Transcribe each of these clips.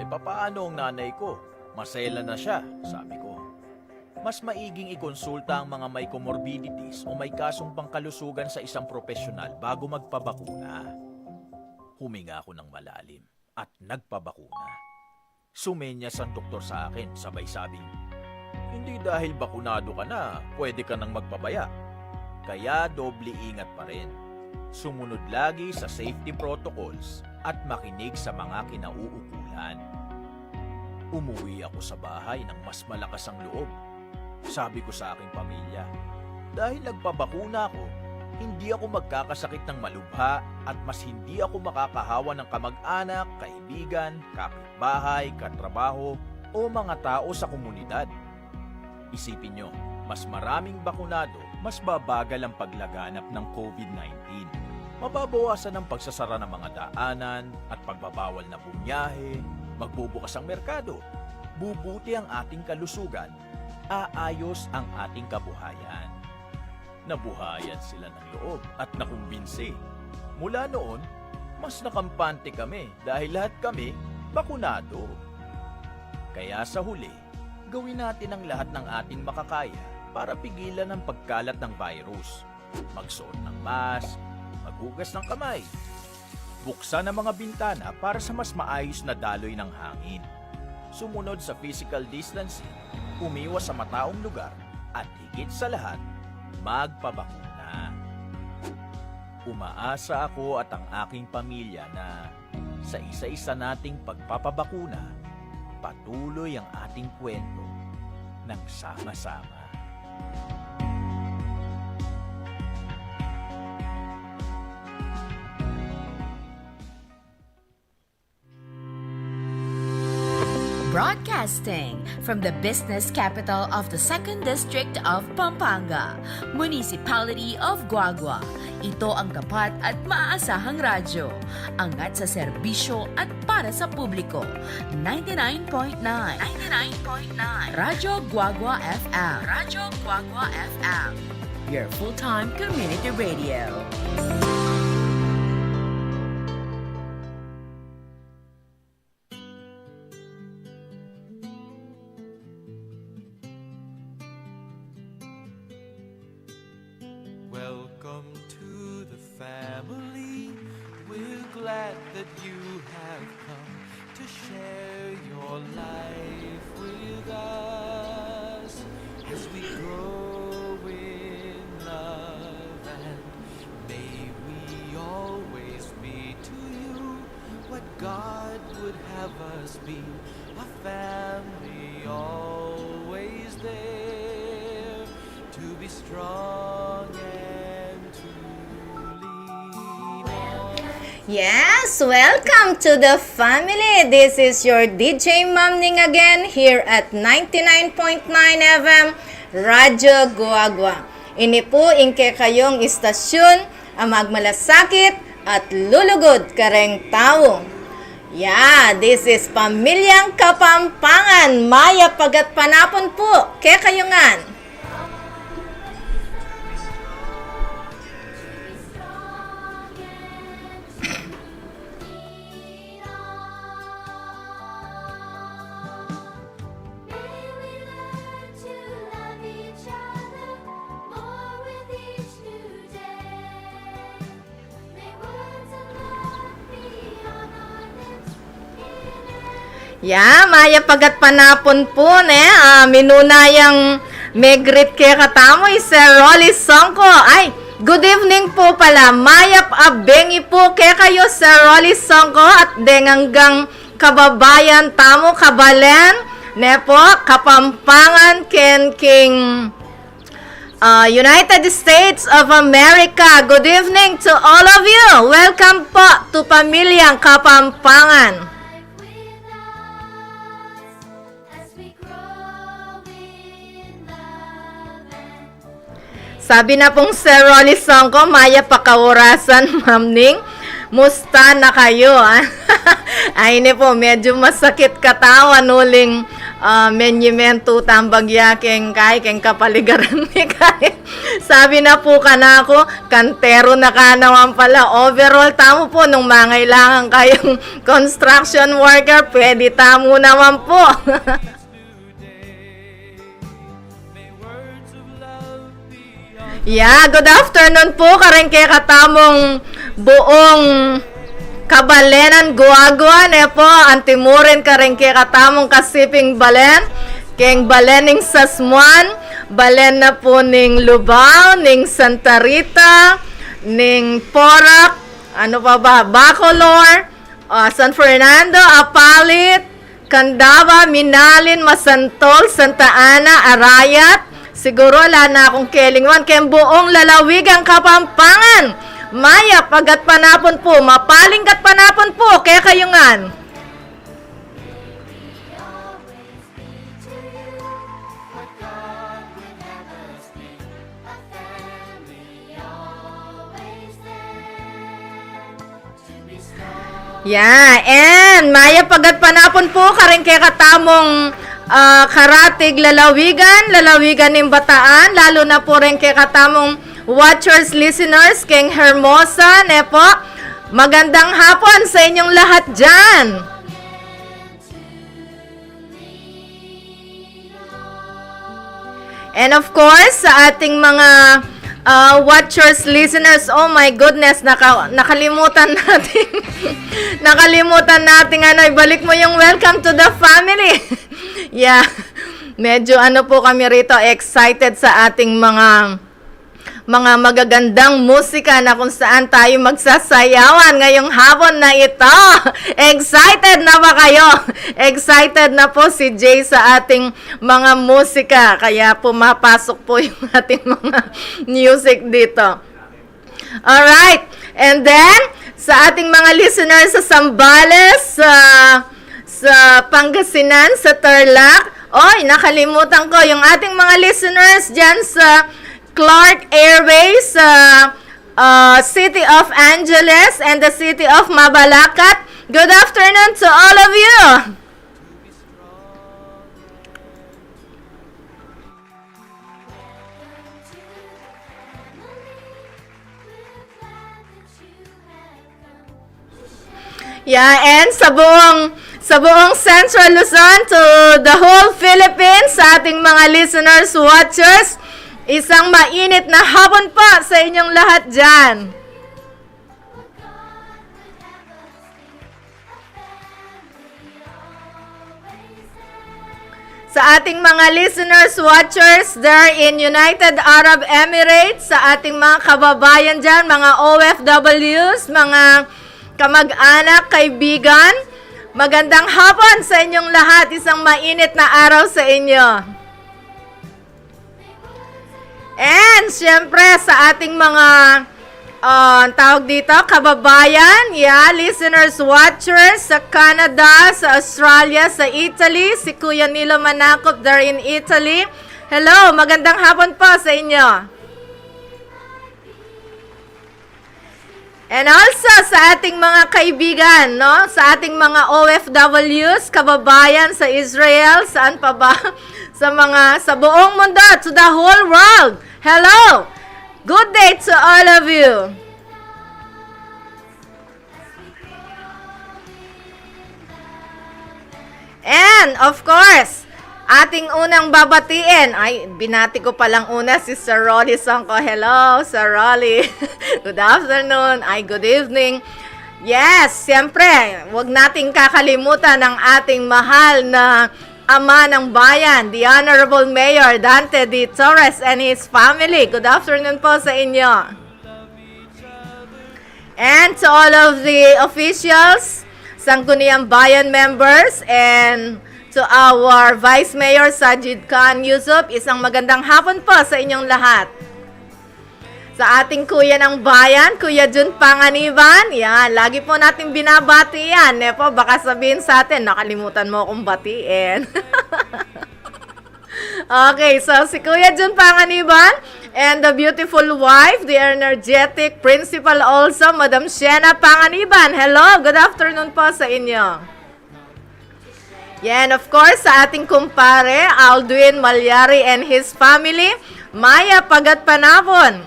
papaano ang nanay ko? Masela na siya, sabi ko. Mas maiging ikonsulta ang mga may comorbidities o may kasong pangkalusugan sa isang profesional bago magpabakuna. Huminga ako ng malalim at nagpabakuna. Sumenyas ang doktor sa akin, sabay sabing, hindi dahil bakunado ka na, pwede ka nang magpabaya. Kaya doble ingat pa rin. Sumunod lagi sa safety protocols at makinig sa mga kinauukulan. Umuwi ako sa bahay ng mas malakas ang loob. Sabi ko sa aking pamilya, dahil nagpabakuna ako, hindi ako magkakasakit ng malubha at mas hindi ako makakahawa ng kamag-anak, kaibigan, kapitbahay, katrabaho o mga tao sa komunidad. Isipin nyo, mas maraming bakunado, mas babagal ang paglaganap ng COVID-19. Mababawasan ang pagsasara ng mga daanan at pagbabawal na bumiyahe, magbubukas ang merkado, bubuti ang ating kalusugan, aayos ang ating kabuhayan. Nabuhayan sila ng loob at nakumbinsi. Mula noon, mas nakampante kami dahil lahat kami bakunado. Kaya sa huli, gawin natin ang lahat ng ating makakaya para pigilan ang pagkalat ng virus. Magsuot ng mask, maghugas ng kamay, buksan ang mga bintana para sa mas maayos na daloy ng hangin. Sumunod sa physical distancing, umiwas sa mataong lugar, at higit sa lahat, magpabakuna. Umaasa ako at ang aking pamilya na sa isa-isa nating pagpapabakuna, patuloy ang ating kwento ng sama-sama. Broadcasting from the business capital of the 2nd District of Pampanga, Municipality of Guagua. Ito ang tapat at maaasahang radyo. Angat sa serbisyo at para sa publiko. 99.9 Radyo Guagua FM. Radyo Guagua FM. Your full-time community radio. Welcome to the family. We're glad that you have come to share your life with us as we grow in love, and may we always be to you what God would have us be, a family always there to be strong and to lean on. Yes, welcome to the family. This is your DJ Mamning again here at 99.9 FM Radyo Guagua. Ini po ingke kayong istasyon ang magmalasakit at lulugod kareng tao. Yeah, this is Pamilyang Kapampangan. Maya pagat panapon po. Kaya kayongan. Ya, maya pagat panapon po, ne. Minunayang megrit kaya katamoy, Sir Rolly Songko. Ay, good evening po pala. Mayap abengi po kaya kayo, Sir Rolly Songko. At denganggang kababayan tamo kabalen. Ne po, Kapampangan ken King United States of America. Good evening to all of you. Welcome po to Pamilyang Kapampangan. Sabi na pong Sir Rolly Songko, maya pakawarasan, Ma'am Ning. Musta na kayo? Ay, ni po, medyo masakit katawan uling menyimento tambagyaking kay keng kapaligaran ni kay. Sabi na po kana ako, kantero na ka naman pala. Overall, tamo po, nung mangailangan kayong construction worker, pwede tamo naman po. Yeah, good afternoon po karing kay katamong buong Kabalenan Guagua ne po antimurin karing kay katamong kasiping balen keng balening Sasmuan balen na po ning Lubao ning Santa Rita ning Porac ano pa ba Bacolor San Fernando Apalit Candaba Minalin Masantol Santa Ana Arayat siguro wala na akong kelingwan keng buong lalawigang Kapampangan Maya, pagat panapon po, mapalinggat panapon po, kaya kayungan. Yeah, and Maya, pagat panapon po, karing kaya katamong karatig lalawigan ng Bataan, lalo na po rin kaya katamong watchers, listeners, King Hermosa, Nepo. Magandang hapon sa inyong lahat dyan. And of course, sa ating mga watchers, listeners, oh my goodness, nakalimutan natin. Nakalimutan natin, ibalik mo yung welcome to the family. Yeah, medyo po kami rito, excited sa ating mga magagandang musika na kung saan tayo magsasayawan ngayong hapon na ito. Excited na ba kayo? Excited na po si Jay sa ating mga musika. Kaya pumapasok po yung ating mga music dito. Alright. And then, sa ating mga listeners sa Zambales, sa Pangasinan, sa Tarlac, nakalimutan ko yung ating mga listeners dyan sa Clark Airways, City of Angeles, and the City of Mabalacat. Good afternoon to all of you. Yeah, and sa buong Central Luzon to the whole Philippines, sa ating mga listeners, watchers, isang mainit na hapon po sa inyong lahat dyan. Sa ating mga listeners, watchers there in United Arab Emirates, sa ating mga kababayan dyan, mga OFWs, mga kamag-anak, kaibigan, magandang hapon sa inyong lahat, isang mainit na araw sa inyo. And, syempre, sa ating mga, tawag dito, kababayan, listeners, watchers, sa Canada, sa Australia, sa Italy, si Kuya Nilo Manakop there in Italy. Hello, magandang hapon po sa inyo. And also, sa ating mga kaibigan, sa ating mga OFWs, kababayan sa Israel, saan pa ba? Sa buong mundo, to the whole world. Hello! Good day to all of you. And, of course, ating unang babatiin. Ay, binati ko palang una si Sir Rolly Songko. Hello, Sir Rolly. Good afternoon. Ay, good evening. Yes, siyempre, huwag nating kakalimutan ang ating mahal na Ama ng Bayan, the Honorable Mayor Dante D. Torres and his family. Good afternoon po sa inyo. And to all of the officials, Sangguniang Bayan members, and to our Vice Mayor Sajid Khan Yusuf, isang magandang hapon po sa inyong lahat. Sa ating kuya ng bayan, Kuya Jun Panganiban, yan, lagi po natin binabati yan. Po, baka sabihin sa atin, nakalimutan mo akong batiin. Okay, so si Kuya Jun Panganiban, and the beautiful wife, the energetic principal also, Madam Shena Panganiban. Hello, good afternoon po sa inyo. Yan, of course, sa ating kumpare, Aldwin Malyari and his family, Maya Pagat Panapon.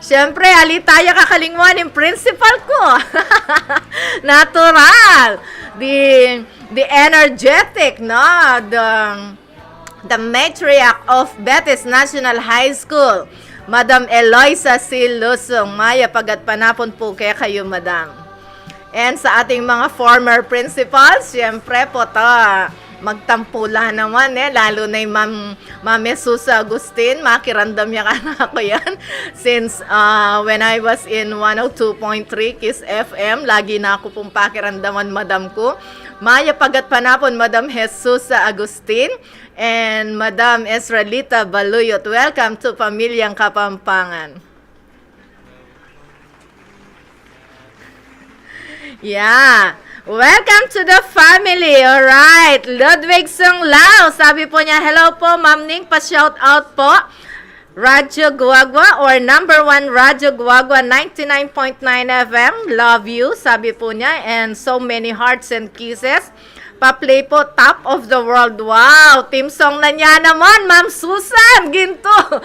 Siyempre, alitaya kakalingwan yung principal ko. Natural. The energetic, no? The matriarch of Betis National High School, Madam Eloisa C. Lusong. Maya Pagat Panapon po kaya kayo, Madam. And sa ating mga former principals, siyempre po to, magtampula naman lalo na yung Ma'am Susa Agustin, makirandam niya ka ako yan. Since when I was in 102.3 Kiss FM, lagi na ako pong pakirandaman madam ko. Maya Pagat Panapon, Madam Jesusa Agustin, and Madam Esralita Baluyot. Welcome to Pamilyang Kapampangan. Yeah. Welcome to the family. Alright. Ludwig Sunglaw. Sabi po niya, hello po, Ma'am Ning. Pa-shout out po. Radyo Guagua or number 1 Radyo Guagua 99.9 FM. Love you. Sabi po niya. And so many hearts and kisses. Pa-play po, Top of the World. Wow! Team song na niya naman, Ma'am Susan Ginto.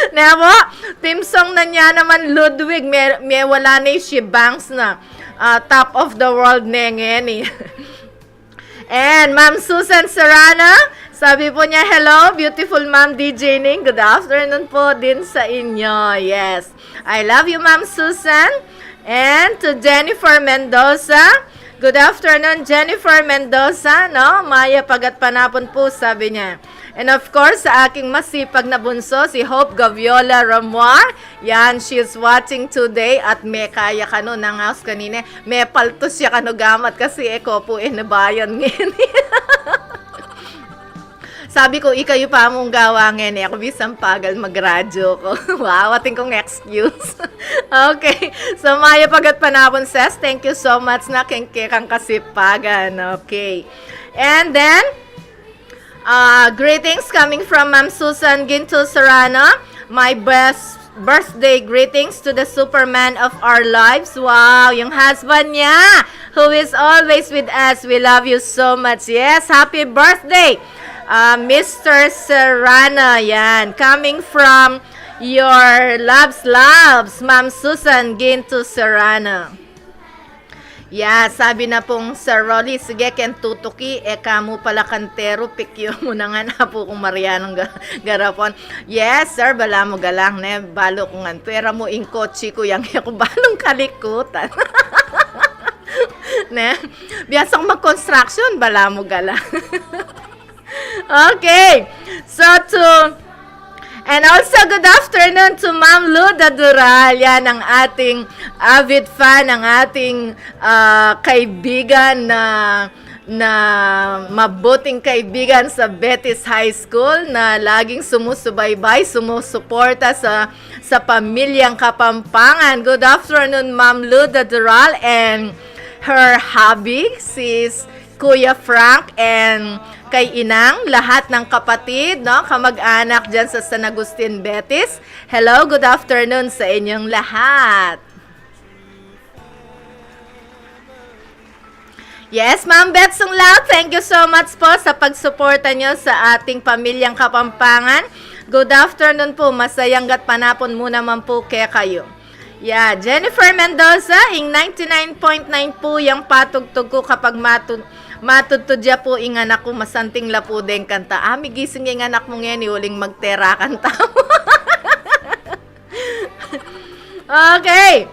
Nevo? Team song na niya naman, Ludwig. May wala na yung She Banks na. Top of the World nengeni. And Ma'am Susan Serrano, sabi po niya, hello, beautiful Ma'am DJ Ning. Good afternoon po din sa inyo. Yes. I love you, Ma'am Susan. And to Jennifer Mendoza, good afternoon, Jennifer Mendoza, no? Maya Pagat Panapon po, sabi niya. And of course, sa aking masipag na bunso, si Hope Gaviola Ramuar. Yan, she's watching today at may kaya kano ng house kanina. May paltos siya kano gamat kasi eko po inabayan ngayon. Sabi ko, ikayo pa mong gawa ngayon. Ako bisang pagal magradyo ko. Wow, ating kong excuse. Okay. So, Maya Pagat Panapon says, thank you so much na kang kasipagan. Okay. And then, greetings coming from Ma'am Susan Ginto Serrano. My best birthday greetings to the Superman of our lives. Wow, yung husband niya, who is always with us. We love you so much. Yes, happy birthday, Mr. Serrano. Yan, coming from your loves, Ma'am Susan Ginto Serrano. Yeah, sabi na pong Sir Rolly, sige, ken tutuki, kamo pala kantero, pikyo mo na nga na po kung Marianong garapon. Yes, sir, bala mo galang, ne, balo ko nga, pera mo in kotse ko, yang ako balong kalikutan. Ne, biyasang mag-construction, bala mo galang. Okay, so and also, good afternoon to Ma'am Luda Dural. Yan ang ating avid fan, ang ating kaibigan na mabuting kaibigan sa Betis High School na laging sumusubaybay, sumusuporta sa Pamilyang Kapampangan. Good afternoon, Ma'am Luda Dural and her hubby, sis Kuya Frank and kay Inang, lahat ng kapatid, no, kamag-anak dyan sa San Agustin, Betis. Hello, good afternoon sa inyong lahat. Yes, Ma'am Beth Sunglaw, thank you so much po sa pagsuporta nyo sa ating Pamilyang Kapampangan. Good afternoon po, masayang gat panapon muna man po kaya kayo. Yeah, Jennifer Mendoza, ing 99.9 po yung patugtog ko kapag matutudya po ing anak ko, masanting lapo din kanta. Ami gising yung anak mo ngayon, iuling magtera kanta mo. Okay.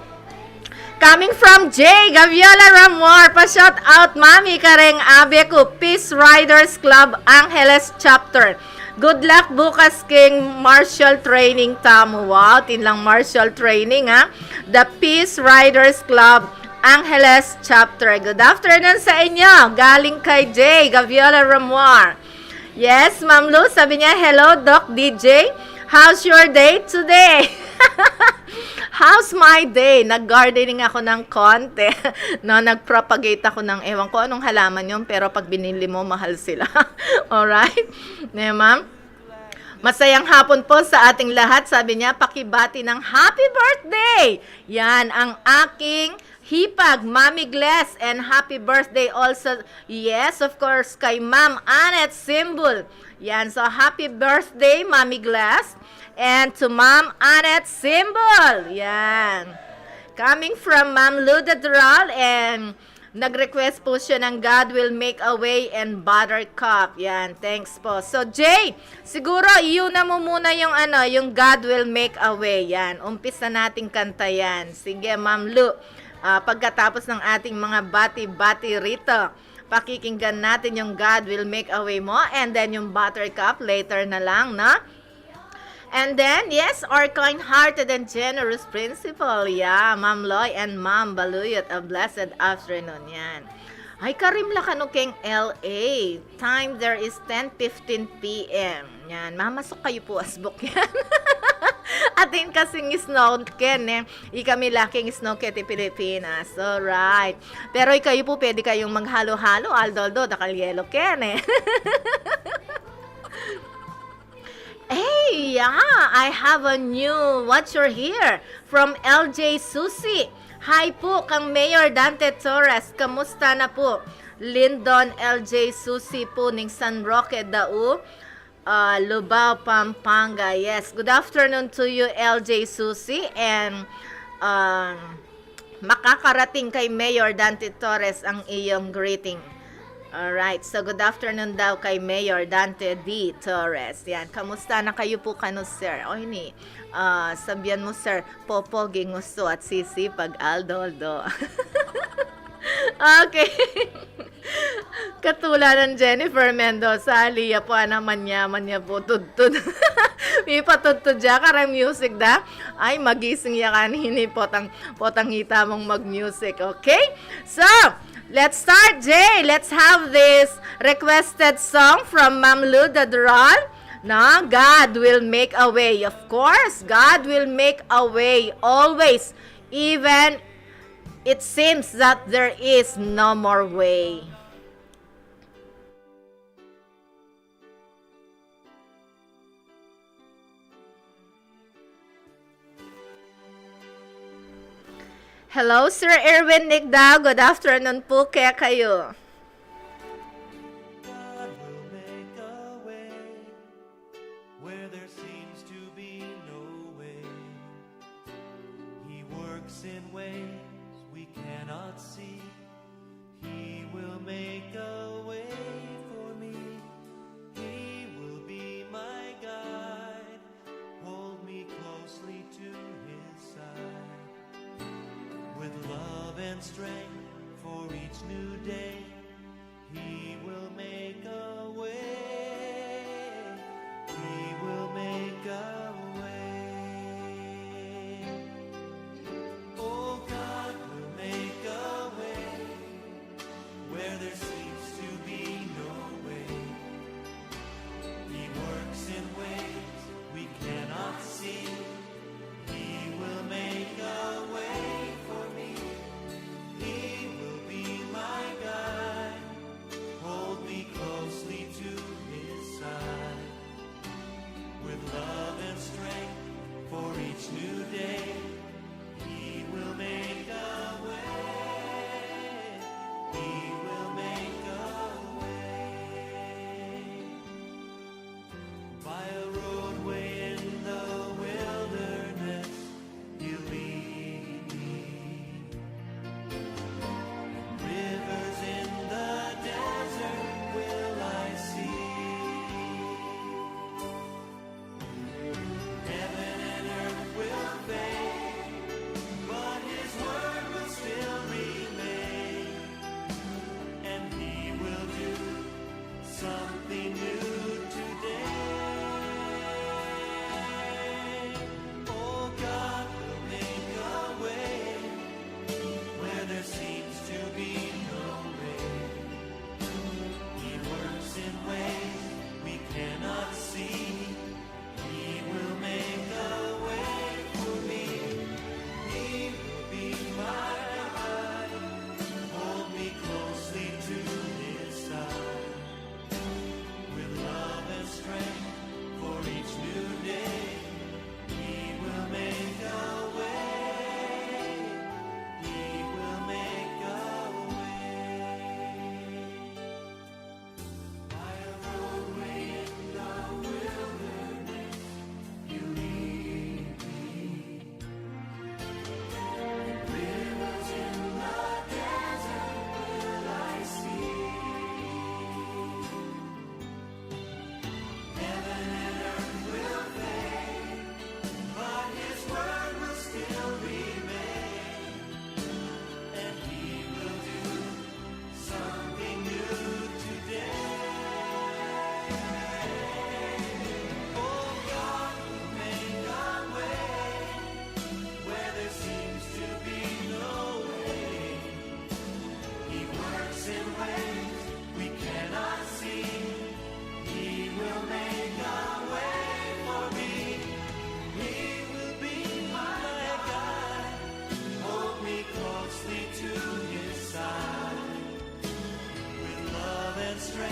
Coming from Jay Gaviola Ramor, pa-shout out, Mami Kareng Abe ko, Peace Riders Club Angeles Chapter. Good luck bukas king martial training tamo. Wow, tinlang martial training ha. The Peace Riders Club Angeles Chapter. Good afternoon sa inyo. Galing kay Jay Gaviola Ramuar. Yes, Ma'am Lu, sabi niya, hello Doc DJ. How's your day today? How's my day? Nag-gardening ako ng konti. No, nag-propagate ako ng ewan ko anong halaman yun, pero pag binili mo, mahal sila. Alright? Ne, ma'am? Masayang hapon po sa ating lahat. Sabi niya, pakibati ng happy birthday. Yan, ang aking Hipag, Mami Glass, and happy birthday also, yes, of course, kay Ma'am Annette Simbul. Yan, so happy birthday, Mami Glass, and to Ma'am Annette Simbul. Yan. Coming from Ma'am Luda Dural, and nag-request po siya ng God Will Make a Way and Buttercup. Yan, thanks po. So, Jay, siguro yun na mo muna yung yung God Will Make a Way. Yan, umpisa nating kanta yan. Sige, Ma'am Lu, pagkatapos ng ating mga bati-bati rito, pakikinggan natin yung God Will Make a Way mo, and then yung Buttercup later na lang, na? And then, yes, our kind-hearted and generous principal. Yeah, Ma'am Loy and Ma'am Baluyot. A blessed afternoon. Yan. Ay, karimla ka no keng LA. Time there is 10:15 p.m. Yan. Mamasok kayo po asbok yan. Atin kasing snow ken eh. Ikami laking snow keti Pilipinas. Alright. Pero kayo po pwede kayong maghalo-halo. Aldoldo, dakal yelo ken eh. Hey, yeah, I have a new watcher here from LJ Susi. Hi po, kang Mayor Dante Torres. Kamusta na po? Lindon LJ Susi po ning San Roque Dau, Lubao, Pampanga. Yes, good afternoon to you, LJ Susi. And makakarating kay Mayor Dante Torres ang iyong greeting. Alright, so good afternoon daw kay Mayor Dante D. Torres. Yan, kamusta na kayo po kano, sir? O ini, sabihan mo, sir, popogi ngusto at sisipag Aldoldo. Okay. Katularan Jennifer Mendoza, Aliyah po, naman niya po, tudtud. May patudtud dya karang music da. Ay, magising ya kanini, potang hita mong mag-music, okay? So, let's start, Jay. Let's have this requested song from Ma'am Luda Dural. Na, God will make a way. Of course, God will make a way always. Even it seems that there is no more way. Hello, Sir Erwin Nigdao. Good afternoon po kaya kayo. God will make a way where there seems to be no way. He works in ways we cannot see. He will make a way for me. He will be my guide. Hold me closely to his side. With love and strength for each new day, He will make a way. He will make a way. Oh, God will make a way where there seems to be no way. He works in ways we cannot see. He will make a way for me. He will be my guide.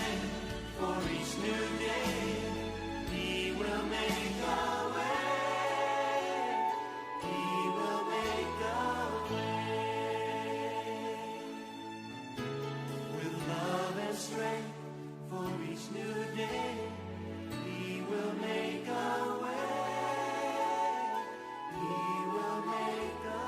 strength for each new day. He will make a way. He will make a way. With love and strength for each new day. He will make a way. He will make a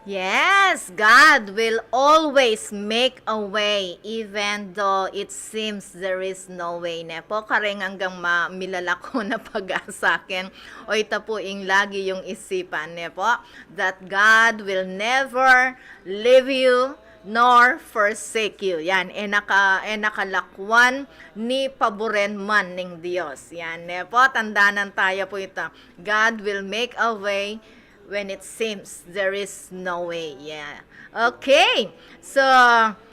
Yes, God will always make a way even though it seems there is no way. Ne po, kareng hanggang milalako na pag-asa akin. O ito po ing lagi yung isipan. Ne po, that God will never leave you nor forsake you. Yan, nakalakwan ni paboren man ning Dios. Yan, ne po, tandanan tayo po ito. God will make a way when it seems there is no way. Yeah. Okay. So,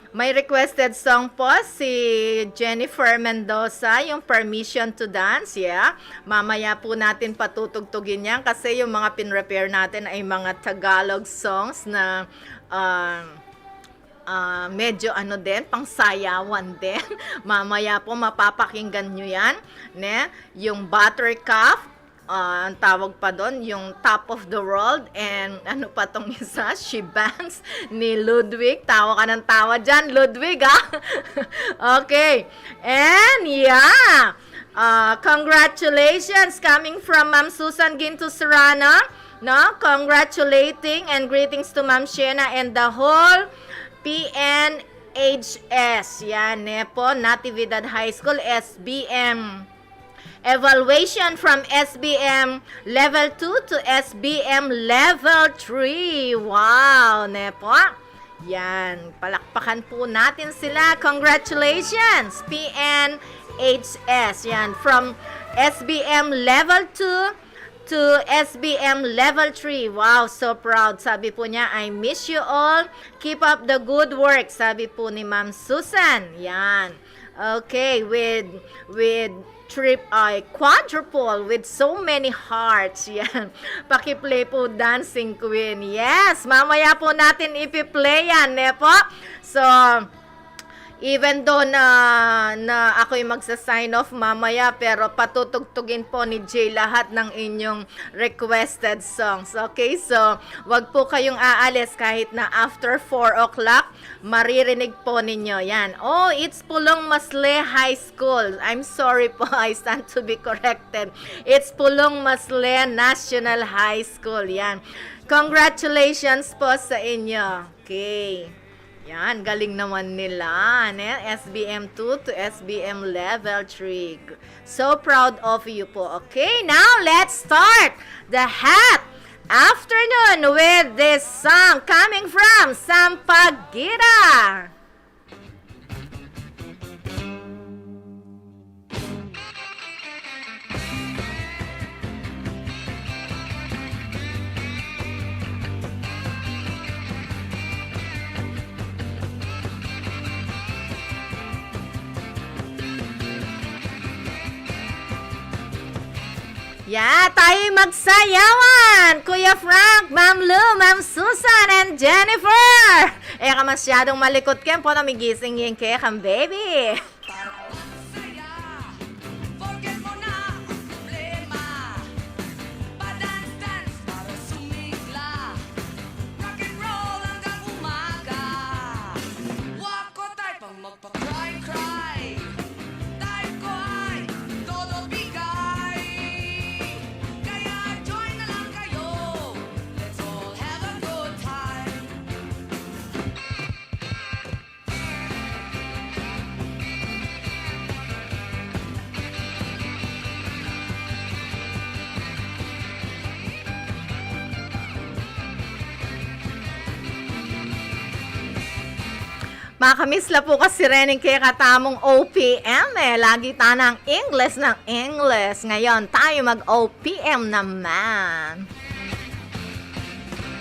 may requested song po si Jennifer Mendoza, yung Permission to Dance. Yeah. Mamaya po natin patutugtugin yan kasi yung mga pinrepair natin ay mga Tagalog songs na medyo ano din, pangsayawan din. Mamaya po mapapakinggan nyo yan. Ne? Yung Buttercup, ang tawag pa doon, yung Top of the World, and ano pa tong isa, She Bangs ni Ludwig. Tawa ka ng tawa dyan, Ludwig, ha? Okay. And, yeah. Congratulations coming from Ma'am Susan Ginto Serrano. No? Congratulating and greetings to Ma'am Shena and the whole PNHS. Yan, po, Natividad High School, SBM. Evaluation from SBM Level 2 to SBM Level 3. Wow, Nepo. Yan, palakpakan po natin sila. Congratulations, PNHS. Yan, from SBM Level 2 to SBM Level 3. Wow, so proud. Sabi po niya, I miss you all. Keep up the good work. Sabi po ni Ma'am Susan. Yan. Okay, with trip ay quadruple with so many hearts. Yan. Pakiplay po Dancing Queen. Yes, mamaya po natin ipi-play yan, po. So, even though na ako'y magsa-sign off mamaya, pero patutugtugin po ni Jay lahat ng inyong requested songs. Okay, so wag po kayong aalis kahit na after 4 o'clock, maririnig po ninyo. Yan. Oh, it's Pulong Masle High School. I'm sorry po, I stand to be corrected. It's Pulong Masle National High School. Yan. Congratulations po sa inyo. Okay. Yan, galing naman nila. SBM 2 to SBM Level 3. So proud of you po. Okay, now let's start the hot afternoon with this song coming from Sampaguita. Yeah, tayo magsayawan! Kuya Frank, Ma'am Lou, Ma'am Susan, and Jennifer! Ka masyadong malikot kem po na migising yung kekam, baby! Forget mo na ang problema. Padance-dance para sumigla. Rock and roll hanggang umaga. Wako tayo pang magpa-cry-cry. Tayo ko ay todo bigay. Kaya join na lang kayo. Let's all have a good time. Makamisla po kasi rin kaya katamong OPM Lagi tanang English ng English. Ngayon, tayo mag-OPM naman.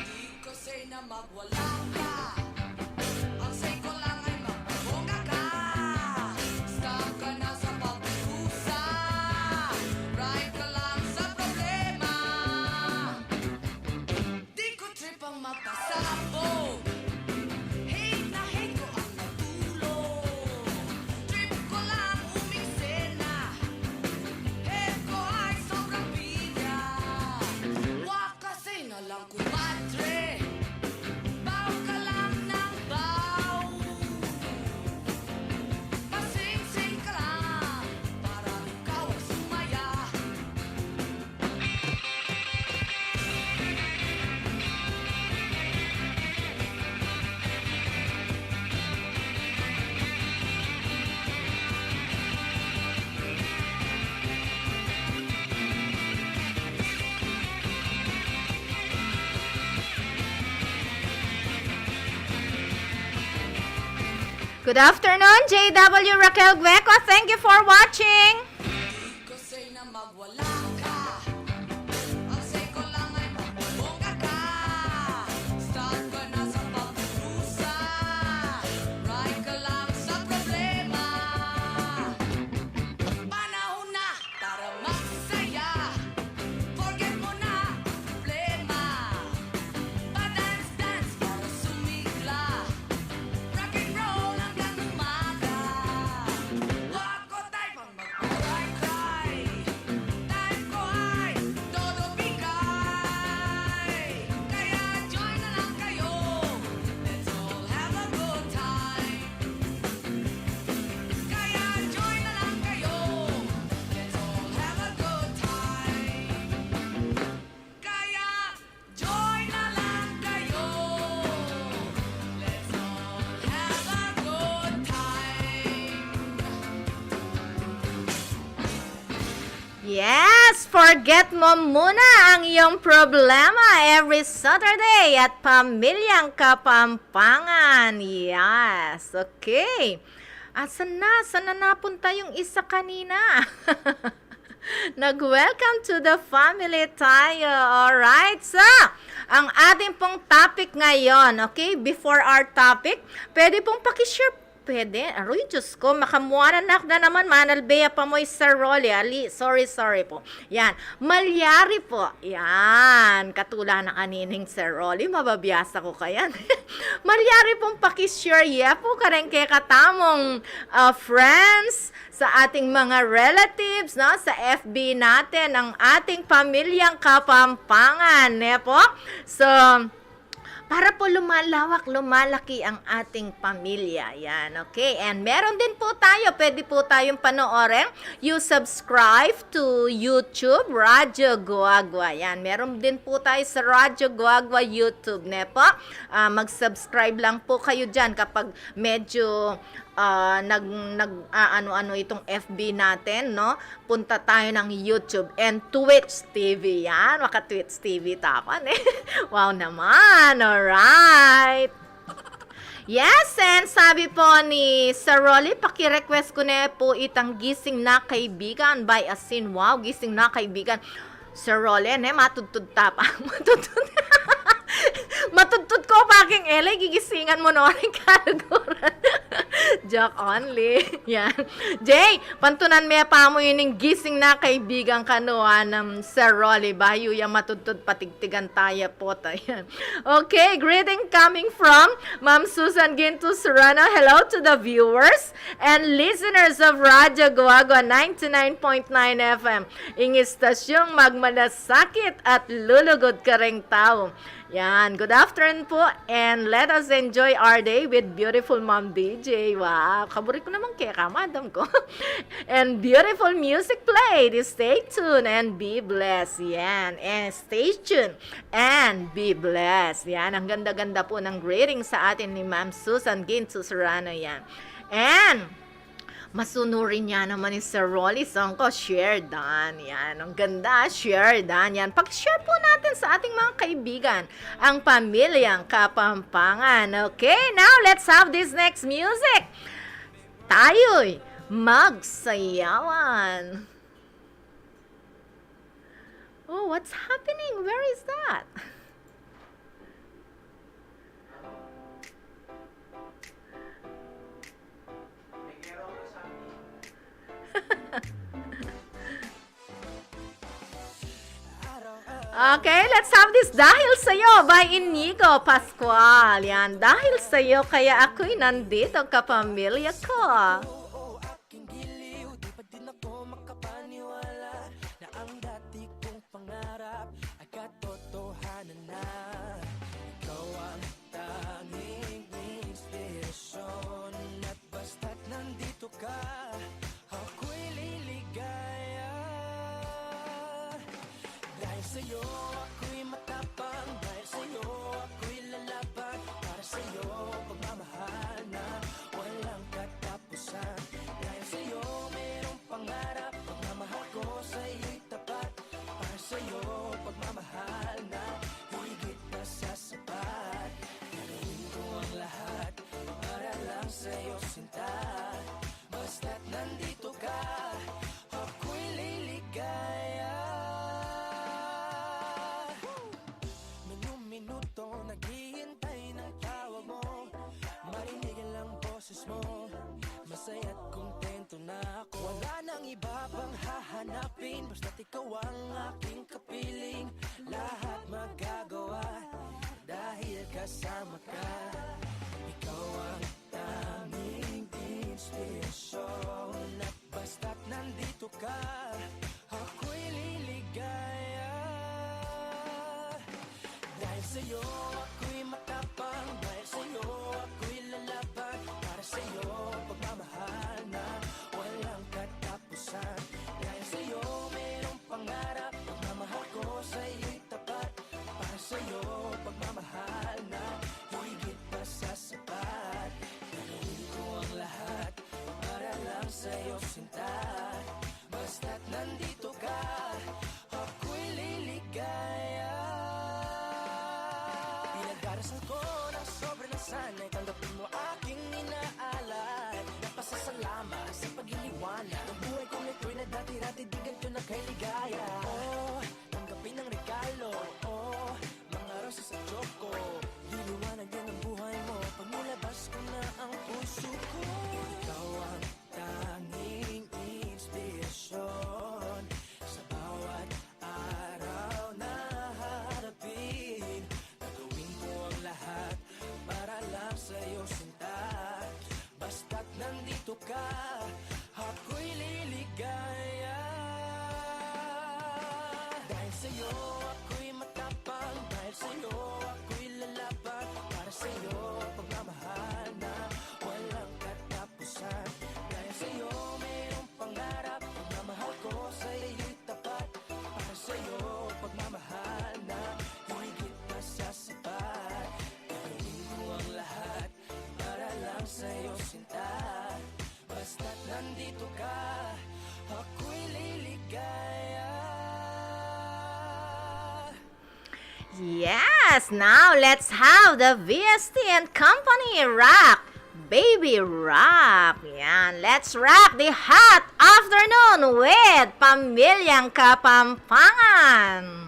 Di ko say na magwala ka. Ang say ko lang ay magpabongga ka. Stop ka na sa pagdusa. Right ka lang sa problema. Di ko trip ang magpasabog. Hate na hate ko ang Good afternoon, JW Raquel Gueco. Thank you for watching. Ko say na magwala ka. Ang say ko lang ay magbongga ka. Start ka na sa pagdurusa. Right ka lang sa problema. Panahon na para magsaya. Forget mo na problema. Pa-dance-dance para sumigla. Rock and roll hanggang umaga. Wag ko tayo pang magpa-cry-cry. Time ko ay todo bigay. Kaya join na lang kayo. Let's all have a good time. Kaya join na lang kayo. Let's all have a good time. Kaya join na lang kayo. Let's all have a good time. Yes, forget mo muna ang iyong problema every Saturday at Pamilyang Kapampangan. Yes, okay. Asan na? Saan na napunta yung isa kanina? Nag-welcome to the family tayo. Alright, so, ang ating pong topic ngayon, okay, before our topic, pwede pong pakishare. Pwede. Aroy, Diyos ko, makamuanan na naman, manalbeya pa mo Sir Rolly. Ali, sorry po. Yan, malyari po. Yan, katula na kanining Sir Rolly, mababiyasa ko kayan. Malyari pong pakishare, yeah po, kareng kay katamong friends, sa ating mga relatives, no, sa FB natin, ang ating Pamilyang Kapampangan, ne po. So, para po lumalaki ang ating pamilya. Yan, okay? And meron din po tayo, pwede po tayong panoorin. You subscribe to YouTube, Radyo Guagua. Yan, meron din po tayo sa Radyo Guagua YouTube, ne po. Mag-subscribe lang po kayo dyan kapag medyo ano itong FB natin, no? Punta tayo ng YouTube and Twitch TV. Yan, maka Twitch TV tapan eh. Wow naman, alright. Yes, and sabi po ni Sir Rolly, paki-request ko na po itang Gising na Kaibigan by Asin. Wow, Gising na Kaibigan. Sir Rolly, matutod tapa. Matutod ko paking elay, gigisingan mo na rin kaluguran. Joke only. Yan. Jay, pantunan may pa mo yun yung Gising na Kaibigan kanuan ng Sir Rolly. Bayo yung matutod patigtigan tayo po. Yan. Okay, greeting coming from Ma'am Susan Ginto Serrano. Hello to the viewers and listeners of Radyo Guagua 99.9 FM. Ing istasyong magmalasakit at lulugod ka ring tao. Yan, good afternoon po and let us enjoy our day with beautiful Mom DJ. Wow, kaburit ko naman kaya ka, madam ko. And beautiful music played. Stay tuned and be blessed. Yan, and stay tuned and be blessed. Yan, ang ganda-ganda po ng greeting sa atin ni Ma'am Susan Ginto Serrano. Yan, and masunurin niya naman ni Sir Rolly Songko, share dan. Yan, ang ganda, share dan. Yan, pag-share po natin sa ating mga kaibigan, ang Pamilyang Kapampangan. Okay, now let's have this next music. Tayo'y magsayawan. Oh, what's happening? Where is that? Okay, let's have this Dahil Sa'yo by Inigo Pascual. Yan, dahil sa'yo kaya ako'y nandito, kapamilya ko. Aking giliw, di pa din ako makapaniwala na ang dati kong pangarap ay katotohanan na. Ikaw ang tanging inspirasyon at basta't nandito ka, ako'y liligaya. Dahil sa'yo ako'y matapang, dahil sa'yo ako'y lalaban, para sa'yo pagmamahal na walang katapusan. Dahil sa'yo mayroong pangarap, pagmamahal ko sa'yo'y tapat, para sa'yo pagmamahal na higit na sa sapat. Gagawin ko ang lahat para lang sa'yo Basta't ikaw ang aking kapiling, lahat magagawa dahil kasama ka. Ikaw ang tanging inspirasyon, at basta't nandito ka, ako'y liligaya. Dahil sa'yo ako'y matapang, dahil sa'yo ako'y lalaban, para sa'yo pagmamahal na walang katapusan. Dahil sa'yo mayroong pangarap, pagmamahal ko sa'yo'y tapat, para sa'yo pagmamahal na higit pa sa sapat. Gagawin ko ang lahat para lang sa'yo sinta, basta't nandito ka, ako'y liligaya. Pinag-arasal ko ng sobrang nasanay, tanggapin mo aking inaalay. Napasasalamat sa pag-iliwanag ng buhay kong ito'y na dati-dati di ganito na kay ligaya. Oh, tanggapin ang regalo, oh, mga rosas sa choco. Liliwanag yan ang buhay mo pag nilabas ko na ang puso ko. Ikaw ang tanging inspirasyon sa bawat araw na harapin. Gagawin ko ang lahat para lang sa'yo sinta, basta't nandito ka, ako'y liligaya. Dahil sa'yo ako'y matapang, dahil sa'yo ako'y lalaban, para sa'yo pagmamahal na walang katapusan. Dahil sa'yo mayroong pangarap, pagmamahal ko sa'yo'y tapat, para sa'yo pagmamahal na higit pa sa sapat. Gagawin ko ang lahat para lang sa'yo sinta, basta't nandito ka, ako'y liligaya. Yes, now let's have the VST and Company rock. Baby rock. Yan, let's rock the hot afternoon with Pamilyang Kapampangan.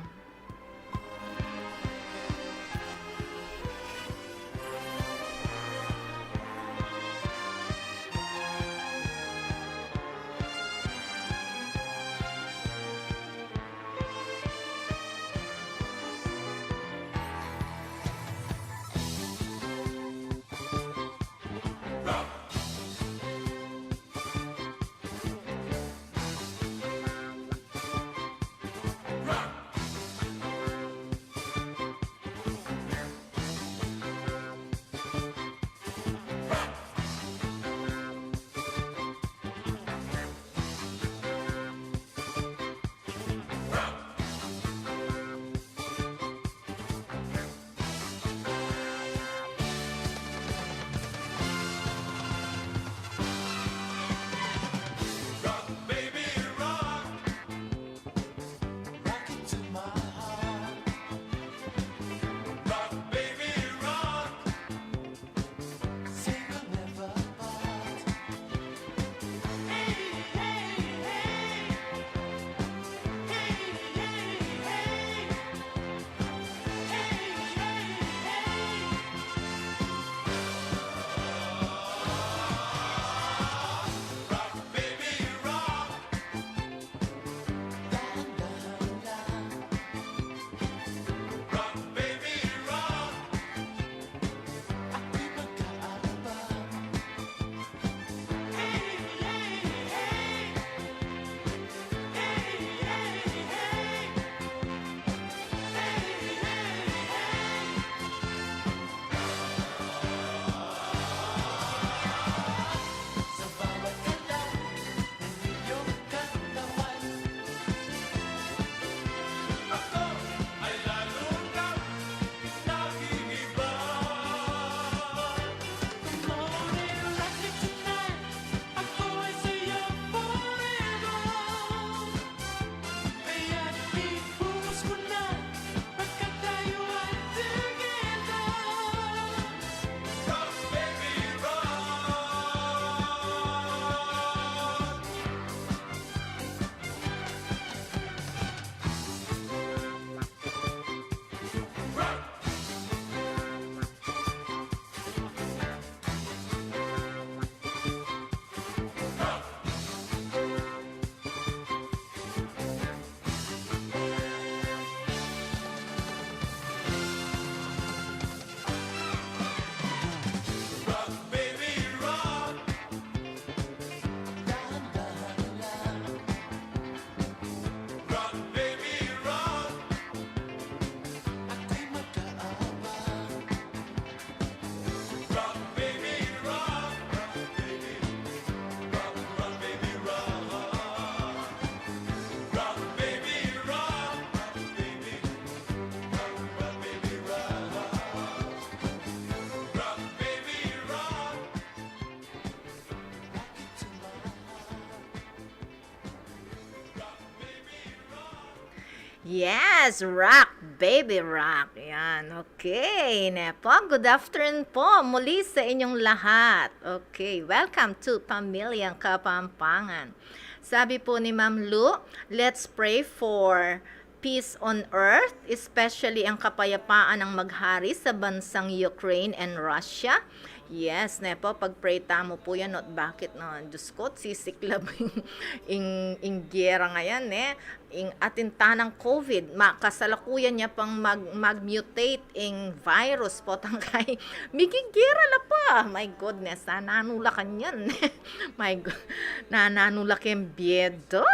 Yes, rock, baby rock. Yan, okay. Nepo, good afternoon po muli sa inyong lahat. Okay, welcome to Pamilyang Kapampangan. Sabi po ni Ma'am Lu, let's pray for peace on earth, especially ang kapayapaan ng maghari sa bansang Ukraine and Russia. Yes, Nepo, pag-pray tamo po yan, not bakit na, Diyos ko, sisiklab ing gera ngayon, ing atinta ng COVID, kasalukuyan niya pang mag-mutate ing virus po, tangkay, migigera la pa, my goodness, nananulakan yan, my God, nananulakan biedo.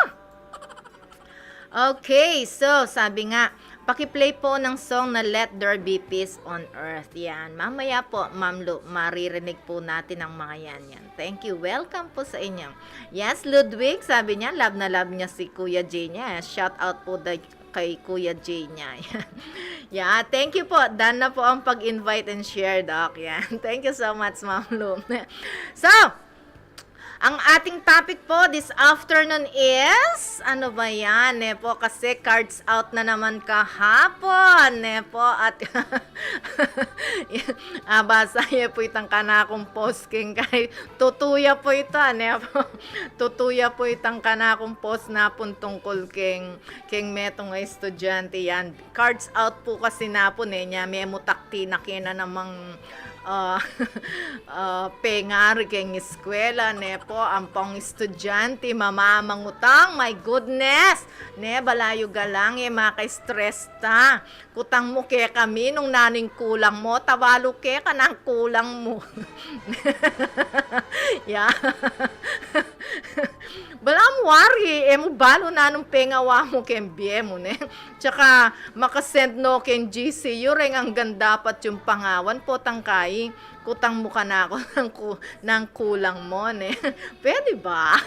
Okay, so, sabi nga, pakiplay po ng song na Let There Be Peace on Earth. Yan. Mamaya po, Ma'am Lu, maririnig po natin ang mga yan. Thank you. Welcome po sa inyo. Yes, Ludwig, sabi niya, love na love niya si Kuya J niya. Shout out po kay Kuya J niya. Yeah, thank you po. Done na po ang pag-invite and share, Doc. Yan. Thank you so much, Ma'am Lu. So, ang ating topic po this afternoon is, ano ba yan, Nepo? Kasi cards out na naman kahapon, Nepo. At, basa niya po itang kanakong post king kay tutuya po ito, Nepo. Tutuya po itang kanakong post na pun tungkol king metong estudyante yan. Cards out po kasi na po niya, may mutakti na kina namang pengar keng eskwela, Nepo, ang pang estudyante, mamamangutang, my goodness, balayo galang, maka-stress ta, kutang mo ke kami, nung naning kulang mo, tabalo ke ka ng kulang mo. Yeah. Balam worry, mo balo na nung pengawa mo ken biye mo, Tsaka, makasend no ken GC, yureng ang ganda pat yung pangawan po tangkay, kutang mo ka na ako ng kulang mo, Pwede ba?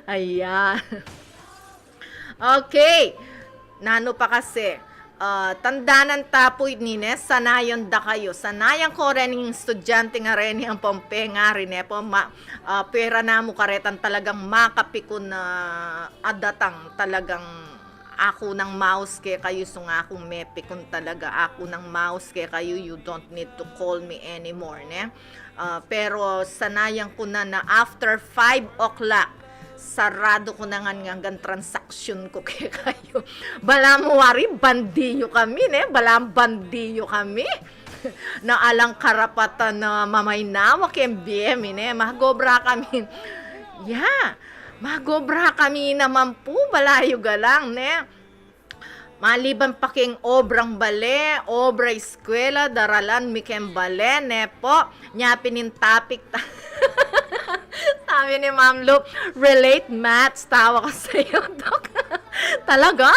Ayan. Okay. Nano pa kasi, tandanan tapoy nine, sanayon da kayo. Sanayan ko rin yung estudyante nga rin ang pompenga rin, po, pera na mo karetan talagang makapikon na adatang talagang ako ng mouse kaya kayo so nga akong mepe kung talaga ako ng mouse kaya kayo, you don't need to call me anymore, pero sanayan ko na after 5 o'clock sarado ko na nga hanggang transaction ko kaya kayo. Balam wari, bandiyo kami, balam bandiyo kami. Na alang karapatan na mamaynawa kem BM, magobra kami. Yeah. Magobra kami naman po, balayo galang, Maliban pa king obrang bale, obra eskwela, daralan mi kem bale, po, nyapin in topic sabi ni Ma'am Lu, relate maths, tawa ka sa'yo, Dok. Talaga.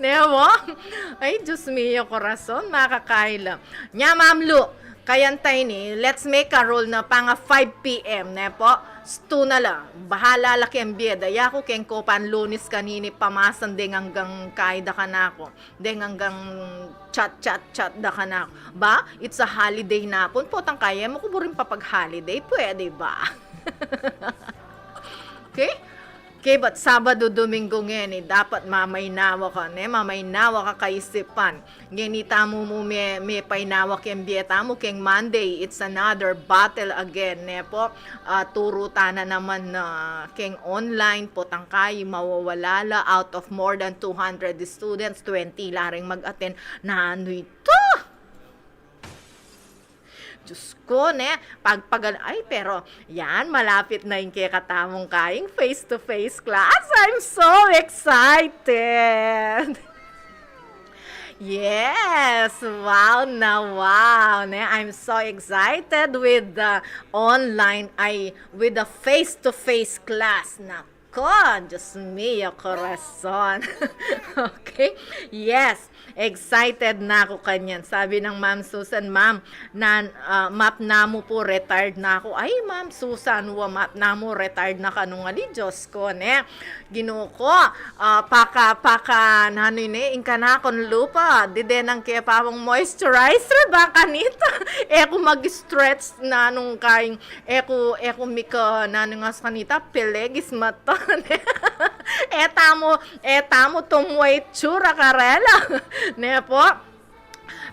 Newo? Ay, Diyos mio, corazon, makakaila. Nya, Ma'am Lu, kayantay ni, let's make a rule na pang 5 p.m. po. Sto na lang. Bahala laki ang biyeda. Yako keng ko pan lunis kanini pamasan ding hanggang kaida ka na ako. Ding hanggang chat da ka na ako. Ba? It's a holiday na po. Potang kaya mo kuburin pa pag holiday. Pwede ba? Okay? Okay, but Sabado, Domingo ngeni, dapat mamaynawa ka, mamaynawa ka kaisipan. Ngeni tamo mo may painawa ken bieta mo keng Monday, it's another battle again, po. Turo na naman na keng online po tangkay mawawalala out of more than 200 students, 20 laring mag-attend. Na ano ito? Diyos ko, ay, pero, yan, malapit na yung katamong kaing face-to-face class. I'm so excited! Yes! Wow na wow! I'm so excited with the with the face-to-face class. Nako, Diyos mio, corazon. Okay? Yes! Excited na ako kanyan. Sabi ng Ma'am Susan, Ma'am, map na mo po, retired na ako. Ay, Ma'am Susan, map na mo, retired na ka nung ali, Diyos ko, Ginoo ko, ingka na akong lupa, didenang kaya pa mong moisturizer, baka nito. Eko mag-stretch na nung kaing, eko mika na nung as kanita, pelegis mata, Etamo tumuay tsura karela. Ne po.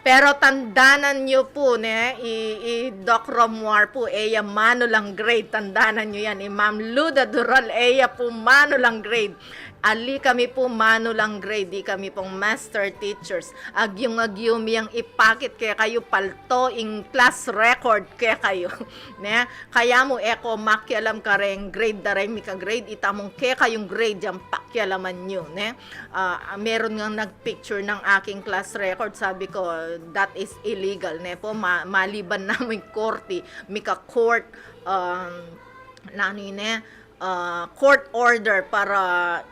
Pero tandanan nyo po, Doc Romuar po, mano lang grade. Tandanan nyo yan. Ma'am Luda Dural, po, mano lang grade. Ali kami po mano lang grade, di kami pong master teachers. Agyong yang ipakit kaya kayo palto in class record kaya kayo. Ne? Kaya mo eko makialam ka rin grade daray mi ka grade itamong kaya kayong grade yang pakialaman nyo. Ne? Meron nga nagpicture ng aking class record, sabi ko that is illegal. Ne po maliban namin korte, mika court court order para